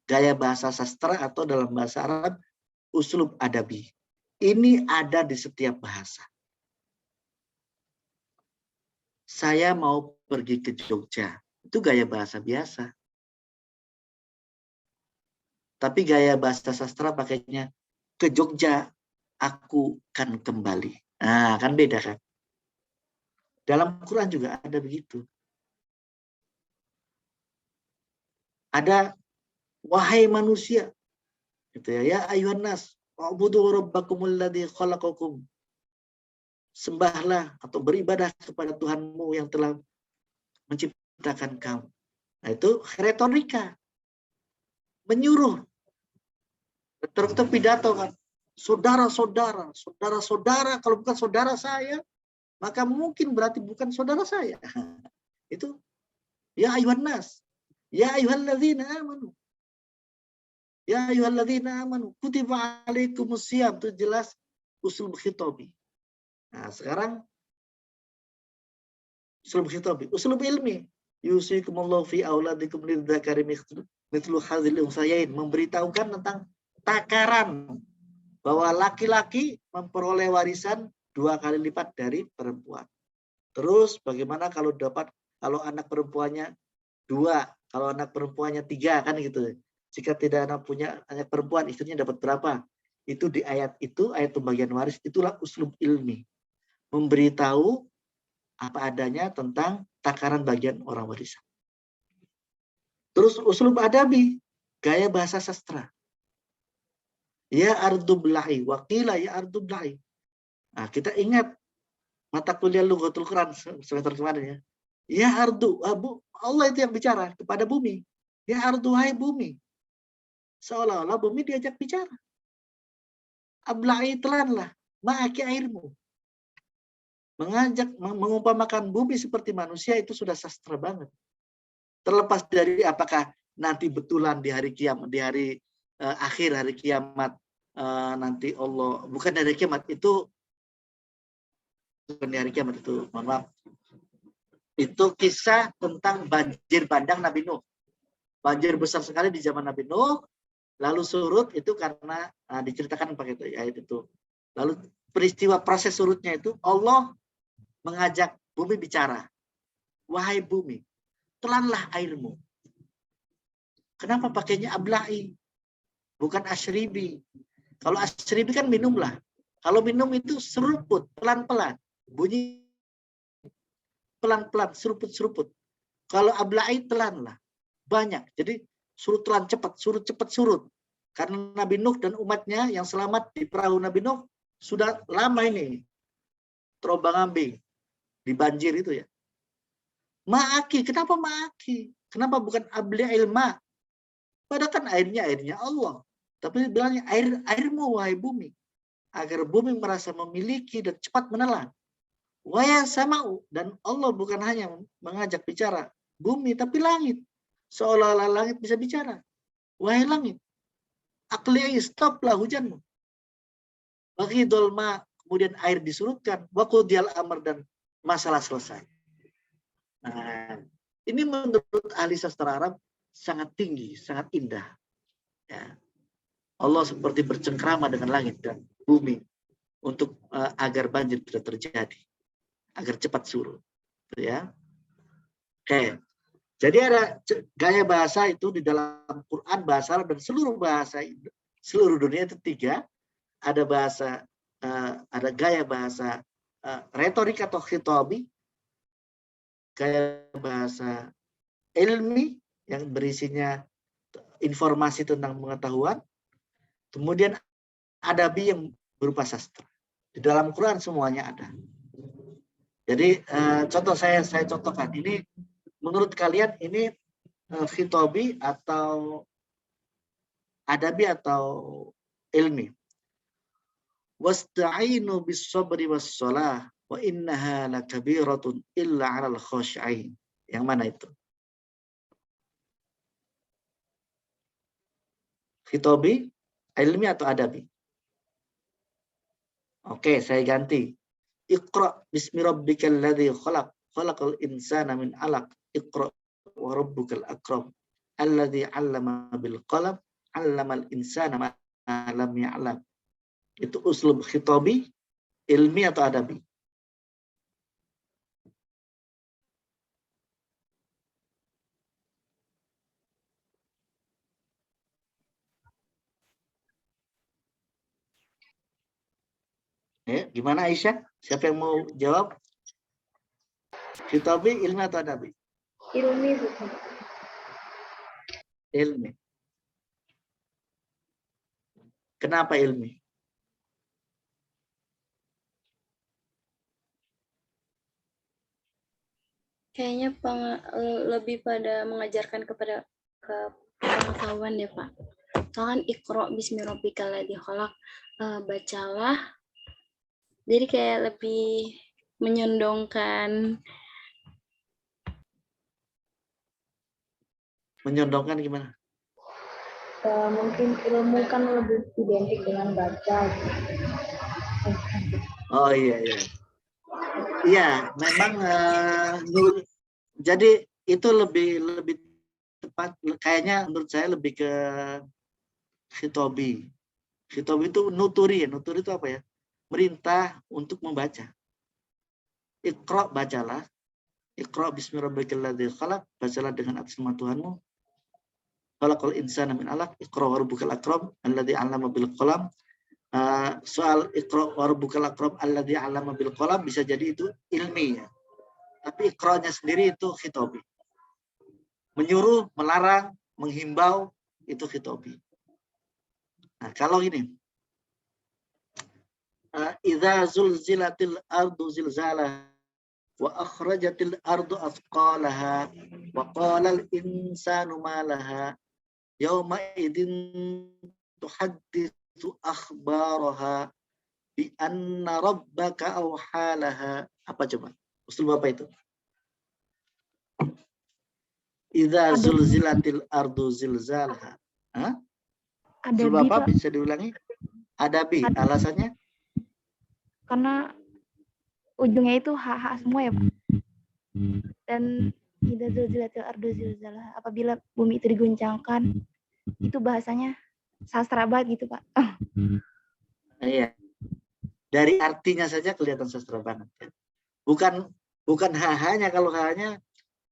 Speaker 6: gaya bahasa sastra atau dalam bahasa Arab uslub adabi. Ini ada di setiap bahasa. Saya mau pergi ke Jogja, itu gaya bahasa biasa. Tapi gaya bahasa sastra pakainya ke Jogja aku kan kembali. Nah, kan beda kan? Dalam Quran juga ada begitu. Ada wahai manusia, gitu ya, ya ayuhan nas, wa'budu rabbakumul ladzi khalaqakum. Sembahlah atau beribadah kepada Tuhanmu yang telah menciptakan kamu. Nah, itu retorika. Menyuruh. Terus pidato kan. Saudara-saudara, saudara-saudara, kalau bukan saudara saya, maka mungkin berarti bukan saudara saya. Itu ya ayuhan nas, ya ayyuhalladzina amanu. Ya ayyuhalladzina amanu, kutiba alaikumus syiyam, itu jelas usul khitabi. Nah, sekarang usul khitabi, usul ilmi. Yusikumullahu fi auladikum lidzakari mithlu hadzil unthayain, memberitahukan tentang takaran bahwa laki-laki memperoleh warisan 2 kali lipat dari perempuan. Terus bagaimana kalau anak perempuannya 2, kalau anak perempuannya 3 kan gitu. Jika tidak punya anak perempuan, istrinya dapat berapa? Itu di ayat itu, ayat pembagian waris, itulah uslub ilmi. Memberitahu apa adanya tentang takaran bagian orang warisan. Terus uslub adabi, gaya bahasa sastra. Ya ardu bla'i, waqila ya ardu bla'i. Nah, kita ingat mata kuliah Lughatul Quran semester kemarin ya. Ya ardu, Allah itu yang bicara kepada bumi. Ya ardu, hai bumi. Seolah-olah bumi diajak bicara. Abla'i, telanlah, ma'aki airmu. Mengajak, mengumpamakan bumi seperti manusia itu sudah sastra banget. Terlepas dari apakah nanti betulan di hari kiamat, di hari akhir hari kiamat, nanti Allah, bukan dari kiamat itu, bukan di hari kiamat itu, mohon maaf. Itu kisah tentang banjir bandang Nabi Nuh. Banjir besar sekali di zaman Nabi Nuh, lalu surut itu karena diceritakan pakai ayat itu. Lalu peristiwa proses surutnya itu Allah mengajak bumi bicara. Wahai bumi, telanlah airmu. Kenapa pakainya abla'i? Bukan asyribi. Kalau asyribi kan minumlah. Kalau minum itu seruput, pelan-pelan. Bunyi pelan-pelan, seruput-seruput. Kalau abla'i telanlah. Banyak. Jadi surut telan cepat, surut cepat surut. Karena Nabi Nuh dan umatnya yang selamat di perahu Nabi Nuh sudah lama ini terombang-ambing di banjir itu ya. Ma'aki, kenapa ma'aki? Kenapa bukan abli ilma? Padahal kan airnya Allah. Tapi bilangnya airmu wahai bumi. Agar bumi merasa memiliki dan cepat menelan. Waya sama'u, dan Allah bukan hanya mengajak bicara bumi, tapi langit. Seolah-olah langit bisa bicara. Wahai langit, aqli'i, stoplah hujanmu. Bagi dolma, kemudian air disurutkan. Waqudiyal amr, dan masalah selesai. Nah, ini menurut ahli sastra Arab sangat tinggi, sangat indah. Ya. Allah seperti bercengkrama dengan langit dan bumi untuk agar banjir tidak terjadi, agar cepat surut. Ya. Oke. Jadi ada gaya bahasa itu di dalam Quran, bahasa Arab, dan seluruh bahasa seluruh dunia itu 3. Ada bahasa, ada gaya bahasa retorik atau khitabi, gaya bahasa ilmi yang berisinya informasi tentang pengetahuan, kemudian adabi yang berupa sastra. Di dalam Quran semuanya ada. Jadi contoh saya contohkan ini. Menurut kalian ini khitabi atau adabi atau ilmi? Wasta'inu bis-sabri was-shalah wa innaha lakabiratun illa 'alal khashi'in. Yang mana itu? Khitabi, ilmi atau adabi? Oke, saya ganti. Iqra bismi rabbikal ladzi khalaq, khalaqal insana min 'alaq. Iqra wa rabbukal akram alladzi 'allama bil qalam 'allamal insana ma lam ya'lam. Itu uslub khitabi, ilmi atau adabi? Gimana Aisyah? Siapa yang mau jawab? Khitabi, ilmi atau adabi?
Speaker 3: Ilmi, bukan.
Speaker 6: Ilmi. Kenapa ilmi?
Speaker 2: Kayaknya lebih pada mengajarkan kepada pengetahuan ya Pak. Kan Iqra bismi rabbikal ladzi khalaq, bacalah. Jadi kayak lebih menyondongkan.
Speaker 6: Menyondongkan gimana?
Speaker 3: Mungkin ilmu kan lebih identik dengan baca.
Speaker 6: Oh iya. Iya, memang jadi itu lebih tepat, kayaknya menurut saya lebih ke khitabi. Khitabi itu nuturi ya. Nuturi itu apa ya? Merintah untuk membaca. Iqra, bacalah. Iqra bismi rabbikal ladzi khalaq, bacalah dengan atas nama Tuhanmu. Khalaqal insana min 'alaq, iqra wa rabbukal akram alladzi 'allama bil qalam. Soal iqra wa rabbukal akram alladzi 'allama bil qalam bisa jadi itu ilmi ya. Tapi iqra-nya sendiri itu khitabi. Menyuruh, melarang, menghimbau itu khitabi. Nah, kalau ini idza zulzilatil ardu zilzalaha wa akhrajatil ardu athqalaha wa qala al insanu ma laha yauma idzin tuhadditsu akhbaraha bi anna rabbaka awhalaha. Apa coba? Usul apa itu? Idza zulzilatil ardu zilzalaha. Usul Bapak bisa diulangi? Adabi. Alasannya?
Speaker 5: Karena ujungnya itu hak semua ya Pak. Dan idza zulzilatil ardu zilzalaha, apabila bumi itu diguncangkan, itu bahasanya sastra banget gitu Pak.
Speaker 6: Iya. Dari artinya saja kelihatan sastra banget. Bukan hanya, kalau hanya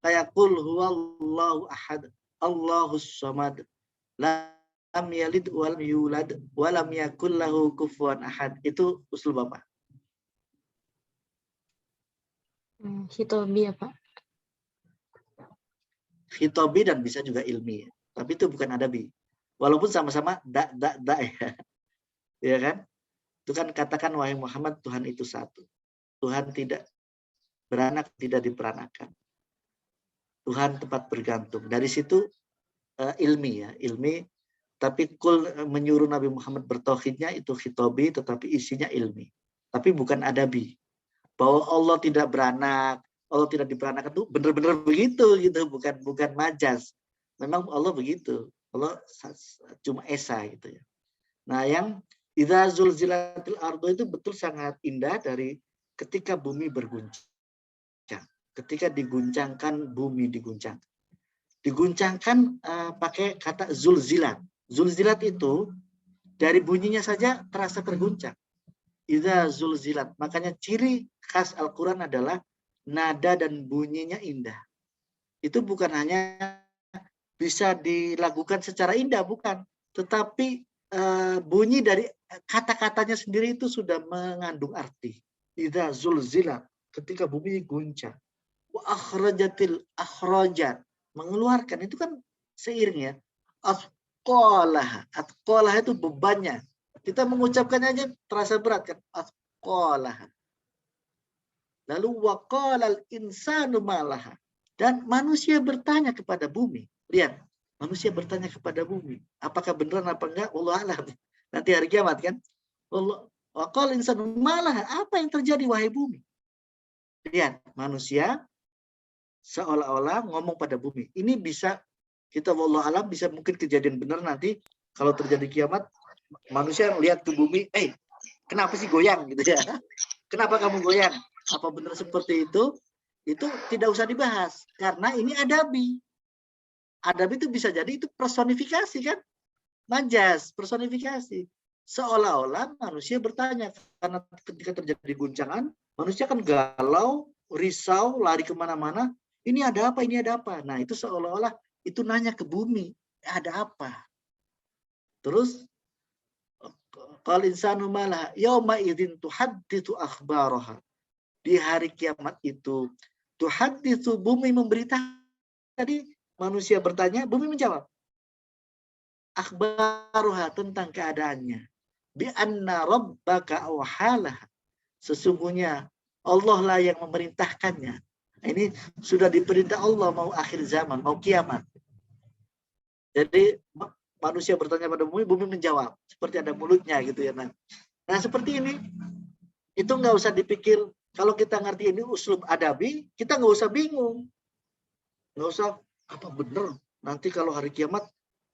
Speaker 6: kayak qul huwallahu ahad, Allahus samad, lam yalid walam yulad walam yakul lahu kufuwan ahad. Itu usul Bapak.
Speaker 4: Khitabi ya Pak.
Speaker 6: Khitabi dan bisa juga ilmi. Tapi itu bukan adabi. Walaupun sama-sama da ya. Ya kan? Itu kan katakan wahai Muhammad, Tuhan itu satu. Tuhan tidak beranak, tidak diperanakan. Tuhan tempat bergantung. Dari situ ilmi ya, ilmi. Tapi kul menyuruh Nabi Muhammad bertauhidnya itu khitobi, tetapi isinya ilmi. Tapi bukan adabi. Bahwa Allah tidak beranak, Allah tidak diberanakan itu benar-benar begitu gitu, bukan majaz. Memang Allah begitu. Allah cuma esa gitu ya. Nah, yang idza zulzilatil ardu itu betul sangat indah dari ketika bumi berguncang. Ketika diguncangkan bumi diguncang. Diguncangkan pakai kata zulzilat. Zulzilat itu dari bunyinya saja terasa terguncang. Idza zulzilat. Makanya ciri khas Al-Quran adalah nada dan bunyinya indah. Itu bukan hanya bisa dilakukan secara indah, bukan. Tetapi bunyi dari kata-katanya sendiri itu sudah mengandung arti. Idza zulzilat. Ketika bumi guncang. Wa akhrajatil akhrajat. Mengeluarkan. Itu kan seiring ya. Atqalah itu bebannya. Kita mengucapkannya aja terasa berat kan. Atqalah. Lalu waqalal insanu malaha. Dan manusia bertanya kepada bumi. Lihat, manusia bertanya kepada bumi. Apakah beneran apa enggak? Allah alam. Nanti hari kiamat kan. Waqalal insanu malaha. Apa yang terjadi wahai bumi? Lihat, manusia seolah-olah ngomong pada bumi. Ini bisa kita wallahu alam bisa mungkin kejadian benar nanti kalau terjadi kiamat, manusia lihat ke bumi, kenapa sih goyang gitu ya? Kenapa kamu goyang? Apa benar seperti itu? Itu tidak usah dibahas karena ini adabi. Adabi itu bisa jadi itu personifikasi kan? Majaz, personifikasi. Seolah-olah manusia bertanya karena ketika terjadi guncangan, manusia kan galau, risau, lari kemana-mana. Ini ada apa? Ini ada apa? Nah itu seolah-olah itu nanya ke bumi, ada apa? Terus qal insanu malaha yauma idzin tuhadditsu akhbaraha. Di hari kiamat itu tuhadditsu, bumi memberitakan. Tadi manusia bertanya, bumi menjawab. Akhbaraha, tentang keadaannya. Bi anna rabbaka awhalaha. Sesungguhnya Allah lah yang memerintahkannya. Ini sudah diperintah Allah mau akhir zaman, mau kiamat. Jadi manusia bertanya pada bumi, bumi menjawab. Seperti ada mulutnya gitu ya. Nah seperti ini. Itu nggak usah dipikir. Kalau kita ngerti ini uslub adabi, kita nggak usah bingung. Nggak usah, apa bener? Nanti kalau hari kiamat,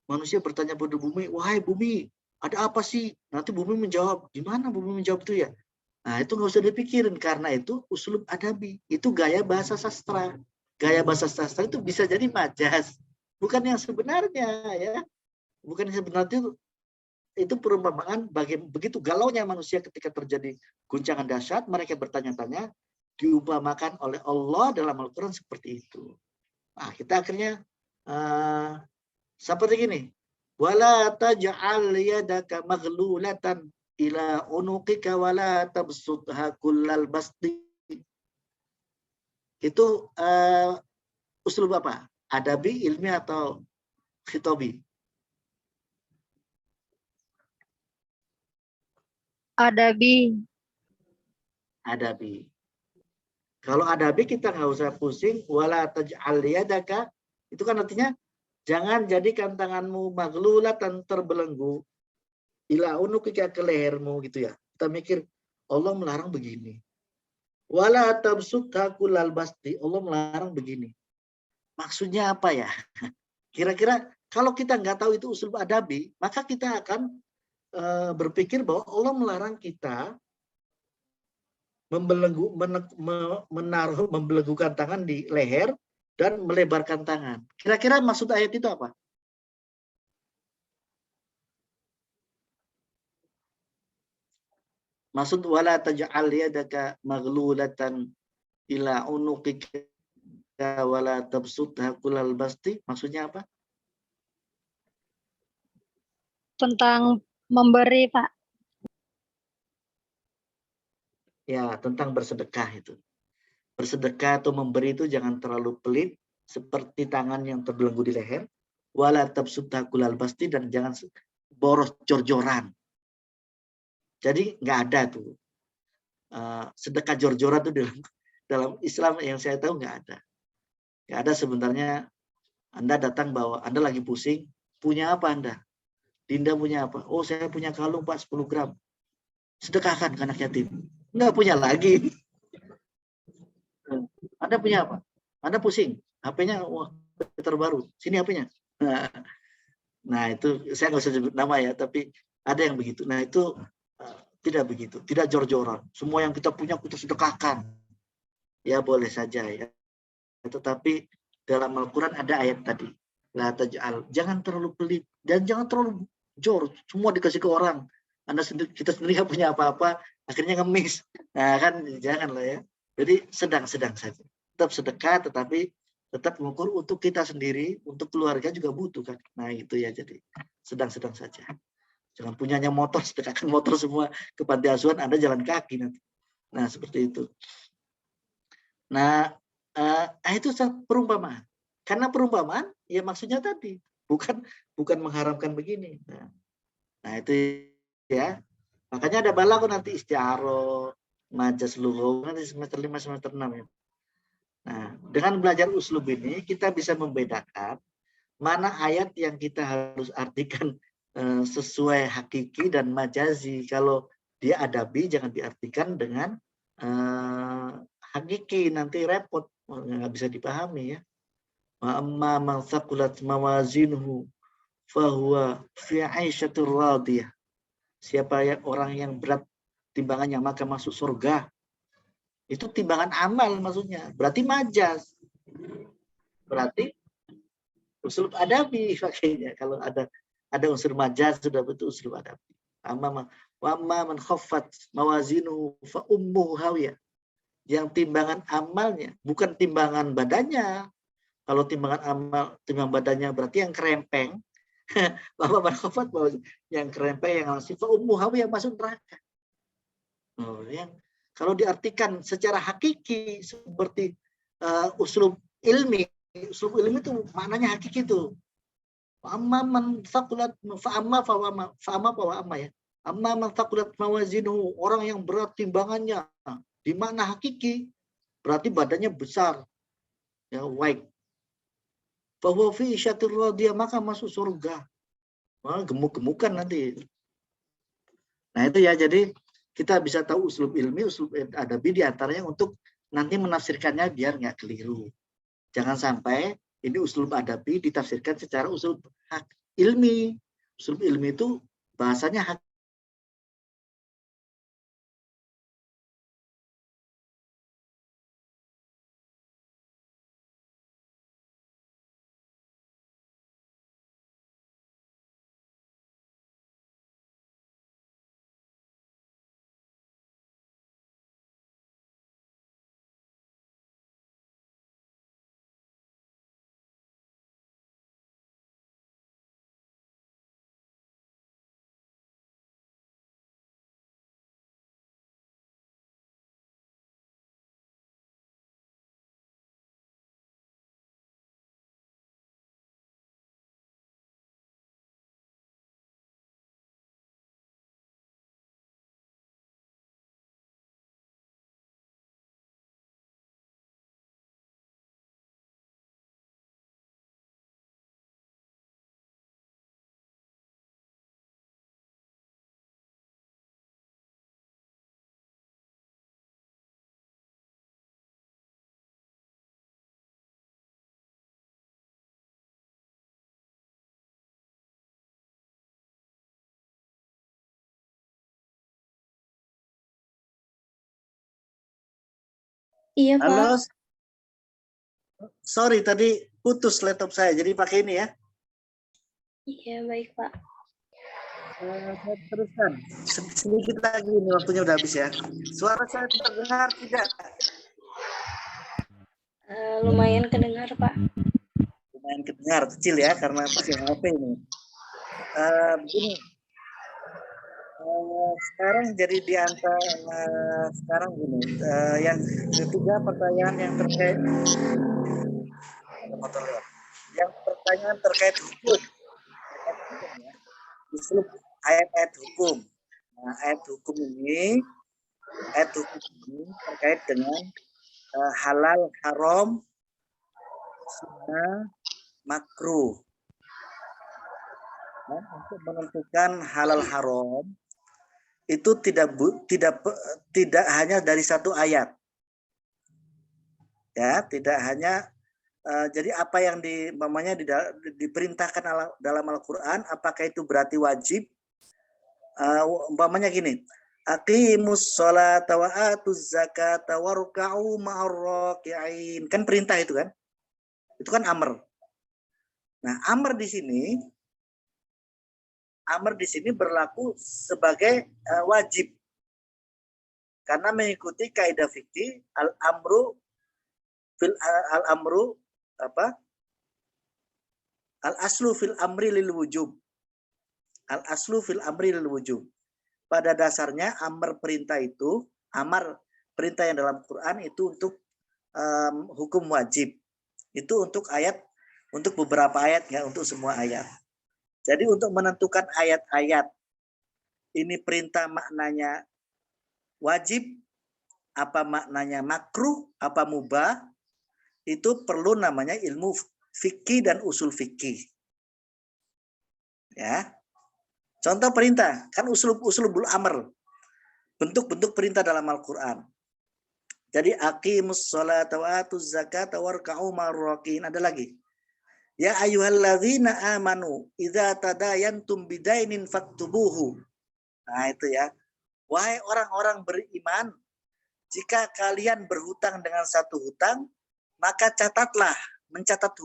Speaker 6: manusia bertanya pada bumi, wahai bumi, ada apa sih? Nanti bumi menjawab. Gimana bumi menjawab itu ya? Nah itu nggak usah dipikirin. Karena itu uslub adabi. Itu gaya bahasa sastra. Gaya bahasa sastra itu bisa jadi majaz. Bukan yang sebenarnya ya. Bukan yang sebenarnya itu perumpamaan begitu galaunya manusia ketika terjadi guncangan dahsyat, mereka bertanya-tanya, diumpamakan oleh Allah dalam Al-Quran seperti itu. Nah, kita akhirnya seperti gini. Wala taj'al yadaka maghlulatan ila unuqika wala tabsutha kullal basti. Itu uslub apa? Adabi, ilmi atau khitobi?
Speaker 5: Adabi.
Speaker 6: Adabi. Kalau adabi kita nggak usah pusing. Wala taj'al yadaka. Itu kan artinya jangan jadikan tanganmu maghlulatan, terbelenggu. Ila unuqika, ke lehermu gitu ya. Kita mikir Allah melarang begini. Wala tabsutha kullal basti. Allah melarang begini. Maksudnya apa ya? Kira-kira kalau kita nggak tahu itu usul adabi, maka kita akan berpikir bahwa Allah melarang kita membelenggukan tangan di leher dan melebarkan tangan. Kira-kira maksud ayat itu apa? Maksud wala taj'al yadaka maghlulatan ila unuqika wala tabsutha kullal basti. Maksudnya apa?
Speaker 3: Tentang memberi, Pak.
Speaker 6: Ya, tentang bersedekah itu. Bersedekah atau memberi itu jangan terlalu pelit seperti tangan yang terbelenggu di leher. Wala tabsutha kullal basti, dan jangan boros jor-joran. Jadi nggak ada tuh sedekah jor-joran tuh dalam Islam yang saya tahu nggak ada. Nggak ada sebenarnya Anda datang bawa, Anda lagi pusing, punya apa Anda? Dinda punya apa? Oh, saya punya kalung Pak 10 gram. Sedekahkan ke anak yatim. Enggak punya lagi. Anda punya apa? Anda pusing, HP-nya wah terbaru. Sini HP-nya. Nah, itu saya nggak usah sebut nama ya, tapi ada yang begitu. Nah, itu tidak begitu, tidak jor-joran. Semua yang kita punya kita sedekahkan. Ya boleh saja ya. Tetapi dalam Al-Quran ada ayat tadi. La taj'al, jangan terlalu pelit dan jangan terlalu jor. Semua dikasih ke orang. Kita sendiri nggak punya apa-apa, akhirnya ngemis. Nah kan janganlah ya. Jadi sedang-sedang saja. Tetap sedekah, tetapi tetap mengukur untuk kita sendiri, untuk keluarga juga butuh kan. Nah itu ya, jadi sedang-sedang saja. Jangan punyanya motor, sedekahkan motor semua ke panti asuhan, Anda jalan kaki nanti. Nah seperti itu. Nah itu perumpamaan. Karena perumpamaan, ya maksudnya tadi bukan mengharamkan begini. Nah itu ya. Makanya ada balaghah nanti isti'aroh, majas lughah nanti semester 5 semester 6 ya. Nah, dengan belajar uslub ini kita bisa membedakan mana ayat yang kita harus artikan sesuai hakiki dan majazi. Kalau dia adabi jangan diartikan dengan hakiki, nanti repot, nggak bisa dipahami ya. Amma man thaqulat mawazinuhu fahuwa fi 'aisyatir radiyah. Siapa ya orang yang berat timbangannya maka masuk surga. Itu timbangan amal maksudnya. Berarti majaz. Berarti usul adabi pakainya. Kalau ada unsur majaz sudah betul usul adabi. Amma man khaffat mawazinu fa ummuhu hawiyah. Yang timbangan amalnya bukan timbangan badannya. Kalau timbangan badannya berarti yang kerempeng. Bapak berkhofat bahwa yang kerempeng yang langsung yang masuk neraka. Oh, yang kalau diartikan secara hakiki seperti uslub ilmi itu maknanya hakiki itu. Amma man thaqulat ya. Amma man thaqulat mawazinu, orang yang berat timbangannya di makna hakiki berarti badannya besar. Ya, baik. Bahwa fi isyatir radiyah, maka masuk surga. Wah, gemuk-gemukan nanti. Nah itu ya, jadi kita bisa tahu uslub ilmi, uslub adabi diantaranya untuk nanti menafsirkannya biar nggak keliru. Jangan sampai ini uslub adabi ditafsirkan secara uslub ilmi. Uslub ilmi itu bahasanya hak.
Speaker 2: Iya,
Speaker 6: Halo,
Speaker 2: Pak.
Speaker 6: sorry tadi putus laptop saya, jadi pakai ini ya.
Speaker 2: Iya, baik, Pak.
Speaker 6: Saya teruskan. Sedikit lagi ini waktunya udah habis ya. Suara saya terdengar tidak?
Speaker 2: Lumayan kedengar, Pak.
Speaker 6: Lumayan kedengar, kecil ya karena pakai HP ini. Begini. Sekarang jadi di antara sekarang gini, yang ketiga pertanyaan yang terkait yang pertanyaan terkait hukum, ya. Uslub ayat-ayat hukum. Nah, ayat hukum ini terkait dengan halal, haram, sunnah, makruh. Dan untuk menentukan halal haram itu tidak hanya dari satu ayat. Ya, tidak hanya jadi apa yang diperintahkan dalam Al-Qur'an, apakah itu berarti wajib? Umpamanya gini, aqimus sholata wa atuz zakata warka'u ma'ar raki'in. Kan perintah itu kan? Itu kan amr. Nah, amr di sini berlaku sebagai wajib. Karena mengikuti kaidah fikih al-amru al-aslu fil amri lil wujub. Al-aslu fil amri lil wujub. Pada dasarnya amar perintah yang dalam Quran itu untuk hukum wajib. Itu untuk beberapa ayat, ya, untuk semua ayat. Jadi untuk menentukan ayat-ayat ini perintah maknanya wajib, apa maknanya makruh, apa mubah, itu perlu namanya ilmu fikih dan usul fikih. Ya. Contoh perintah, kan usulul amr. Bentuk-bentuk perintah dalam Al-Qur'an. Jadi aqimus sholata wa atuz zakata warka'u ma'ar raki'in. Ada lagi. Ya ayyuhalladzina amanu idza tadayantum bidainin faktubuhu. Nah, itu ya. Wahai orang-orang beriman, jika kalian berhutang dengan satu hutang, maka catatlah. Mencatat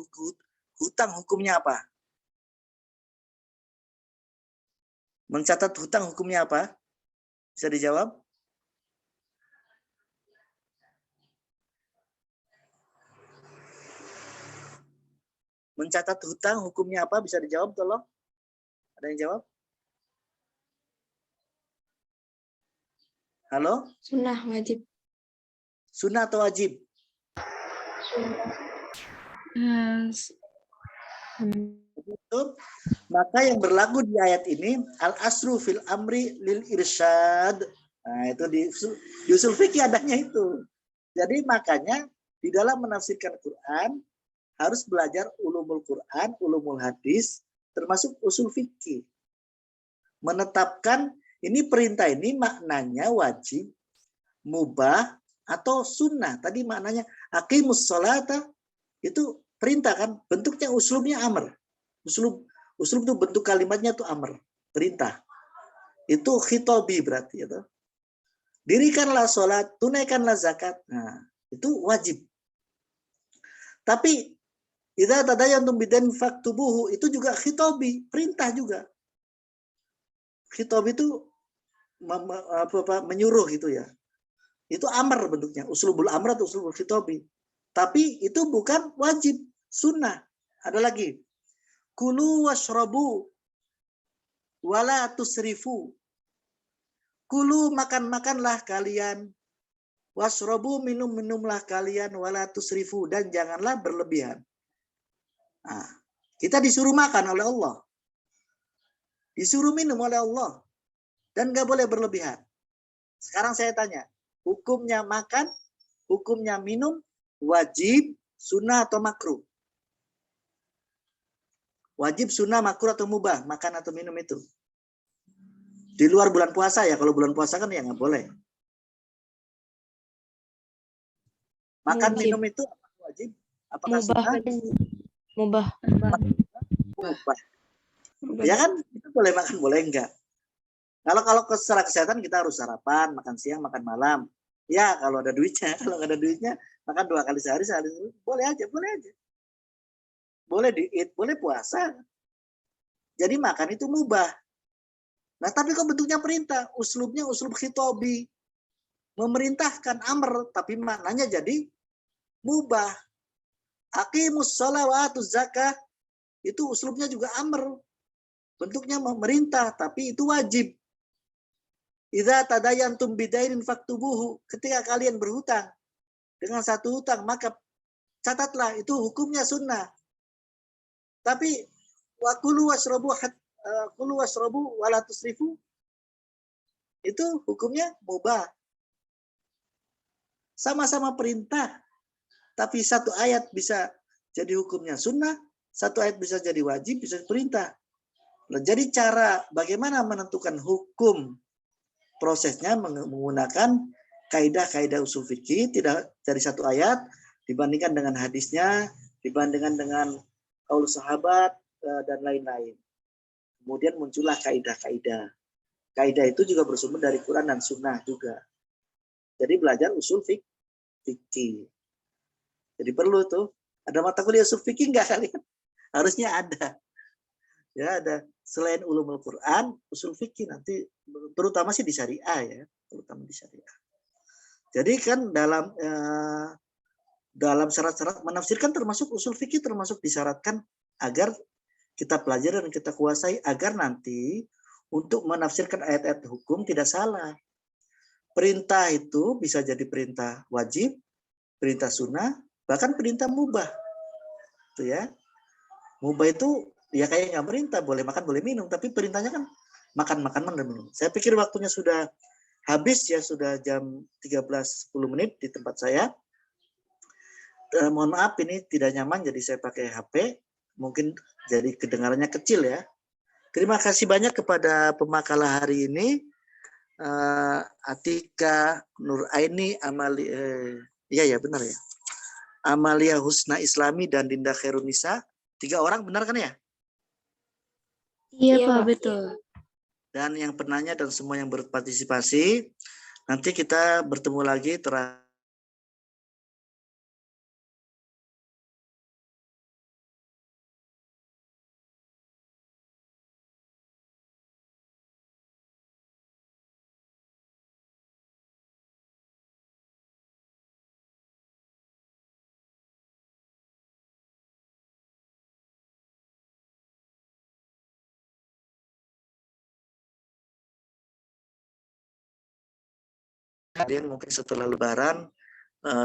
Speaker 6: hutang hukumnya apa? Mencatat hutang hukumnya apa? Bisa dijawab? Mencatat hutang hukumnya apa? Bisa dijawab, tolong. Ada yang jawab? Halo?
Speaker 4: Sunnah wajib.
Speaker 6: Sunnah atau wajib? Maka yang berlaku di ayat ini al-asru fil amri lil irsyad. Nah, itu di usul fikih adanya itu. Jadi makanya di dalam menafsirkan Quran harus belajar ulumul Quran, ulumul hadis, termasuk usul fikih. Menetapkan ini perintah ini maknanya wajib, mubah, atau sunnah. Tadi maknanya aqimus sholata itu perintah kan, bentuknya uslubnya amr. Uslub itu bentuk kalimatnya itu amr, perintah. Itu khitobi berarti itu. Dirikanlah sholat, tunaikanlah zakat. Nah, itu wajib. Tapi idza tadayantum bidain faktubuhu itu juga khitobi, perintah juga. Khitobi itu menyuruh gitu ya. Itu amr bentuknya, uslubul amr atau uslubul khitobi. Tapi itu bukan wajib, sunnah. Ada lagi. Kulu washrabu wala tusrifu. Kulu makan-makanlah kalian. Washrabu minum-minumlah kalian wala tusrifu, dan janganlah berlebihan. Nah, kita disuruh makan oleh Allah. Disuruh minum oleh Allah. Dan nggak boleh berlebihan. Sekarang saya tanya, hukumnya makan, hukumnya minum, wajib, sunnah atau makruh? Wajib, sunnah, makruh atau mubah, makan atau minum itu? Di luar bulan puasa ya, kalau bulan puasa kan ya nggak boleh. Makan,
Speaker 5: Wajib.
Speaker 6: minum itu wajib? Apakah
Speaker 5: Mubah.
Speaker 6: sunnah?
Speaker 5: Mubah.
Speaker 6: Mubah. Ya kan, itu boleh makan, boleh enggak. Kalau secara kesehatan kita harus sarapan, makan siang, makan malam. Ya, kalau ada duitnya. Kalau nggak ada duitnya, makan 2 kali sehari, boleh aja, boleh aja. Boleh diet, boleh puasa. Jadi makan itu mubah. Nah, tapi kok bentuknya perintah? Uslubnya uslub khitobi. Memerintahkan amr, tapi maknanya jadi mubah. Aqimus shalah wa atuz zakah. Itu uslubnya juga amr. Bentuknya memerintah, tapi itu wajib. Idza tadayantum bidainin faktubuhu. Ketika kalian berhutang dengan satu hutang, maka catatlah, itu hukumnya sunnah. Tapi wa kulu washrabu wala tusrifu, itu hukumnya mubah. Sama-sama perintah, tapi satu ayat bisa jadi hukumnya sunnah, Satu ayat bisa jadi wajib, bisa perintah. Nah, jadi cara bagaimana menentukan hukum prosesnya menggunakan kaidah-kaidah usul fikih, tidak dari satu ayat dibandingkan dengan hadisnya, dibandingkan dengan qaul sahabat dan lain-lain. Kemudian muncullah kaidah-kaidah. Kaidah itu juga bersumber dari Quran dan Sunnah juga. Jadi belajar usul fikih. Jadi perlu tuh ada mata kuliah usul fikih nggak kalian? Harusnya ada. Ya ada. Selain ulumul Quran, usul fikih nanti terutama sih di syariah ya, terutama di syariah. Jadi kan dalam syarat-syarat menafsirkan termasuk usul fikih termasuk disyaratkan agar kita pelajari dan kita kuasai agar nanti untuk menafsirkan ayat-ayat hukum tidak salah. Perintah itu bisa jadi perintah wajib, perintah sunnah, bahkan perintah mubah. Itu ya. Mubah itu ya kayak nggak perintah, boleh makan, boleh minum, tapi perintahnya kan makan dan minum. Saya pikir waktunya sudah habis ya, sudah jam 13.10 di tempat saya. Mohon maaf ini tidak nyaman, jadi saya pakai HP. Mungkin jadi kedengarannya kecil ya. Terima kasih banyak kepada pemakalah hari ini. Atika Nuraini, iya benar ya. Amalia Husna Islami dan Dinda Khairunisa. 3 orang benar kan ya?
Speaker 2: Iya, Pak, betul.
Speaker 6: Dan yang penanya dan semua yang berpartisipasi. Nanti kita bertemu lagi kemudian mungkin setelah Lebaran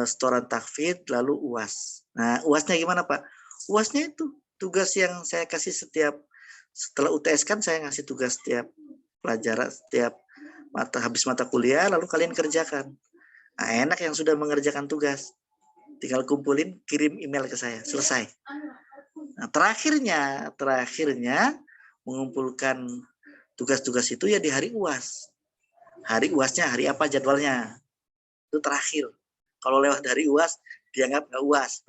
Speaker 6: setoran takfid lalu UAS. Nah UASnya gimana Pak? UASnya itu tugas yang saya kasih setelah UTS kan saya ngasih tugas setiap pelajaran, setiap habis mata kuliah lalu kalian kerjakan. Nah, enak yang sudah mengerjakan tugas, tinggal kumpulin, kirim email ke saya, selesai. Nah, terakhirnya mengumpulkan tugas-tugas itu ya di hari UAS. Hari UASnya hari apa jadwalnya? Itu terakhir. Kalau lewat dari UAS dianggap nggak UAS.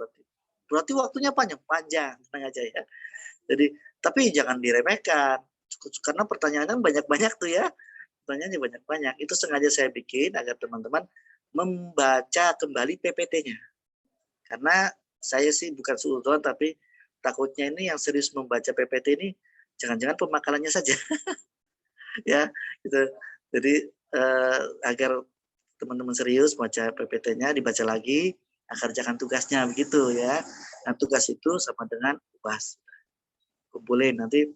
Speaker 6: Berarti waktunya panjang, tenang aja ya. Jadi tapi jangan diremehkan karena pertanyaannya banyak-banyak tuh ya. Pertanyaannya banyak-banyak. Itu sengaja saya bikin agar teman-teman membaca kembali PPT-nya. Karena saya sih bukan suudzon tapi takutnya ini yang serius membaca PPT ini jangan-jangan pemakalannya saja. Ya, gitu. Jadi agar teman-teman serius baca PPT-nya, dibaca lagi, kerjakan tugasnya begitu ya. Nah, tugas itu sama dengan UAS. Kumpulin nanti.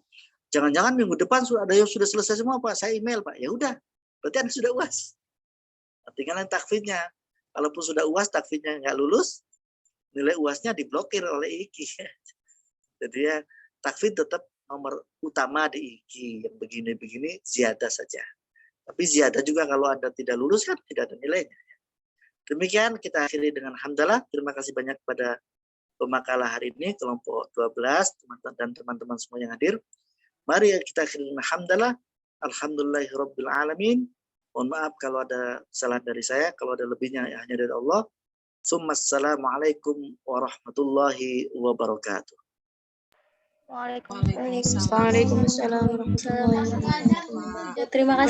Speaker 6: Jangan-jangan minggu depan sudah ada yang sudah selesai semua Pak. Saya email Pak. Ya udah, berarti Anda sudah UAS. Tinggal takfidnya. Kalaupun sudah UAS, takfidnya nggak lulus, nilai UASnya diblokir oleh IKI. Jadi ya takfid tetap nomor utama di IKI. Yang begini-begini ziyadah saja. Tapi ziyadah juga kalau Anda tidak lulus kan tidak ada nilainya. Demikian kita akhiri dengan hamdalah. Terima kasih banyak kepada pemakalah hari ini, kelompok 12, teman-teman dan teman-teman semua yang hadir. Mari kita akhiri dengan hamdalah. Alhamdulillahirabbil alamin. Mohon maaf kalau ada salah dari saya, kalau ada lebihnya hanya dari Allah. Assalamualaikum warahmatullahi wabarakatuh.
Speaker 1: Waalaikumsalam.
Speaker 5: Waalaikumsalam warahmatullahi wabarakatuh.
Speaker 2: Terima kasih.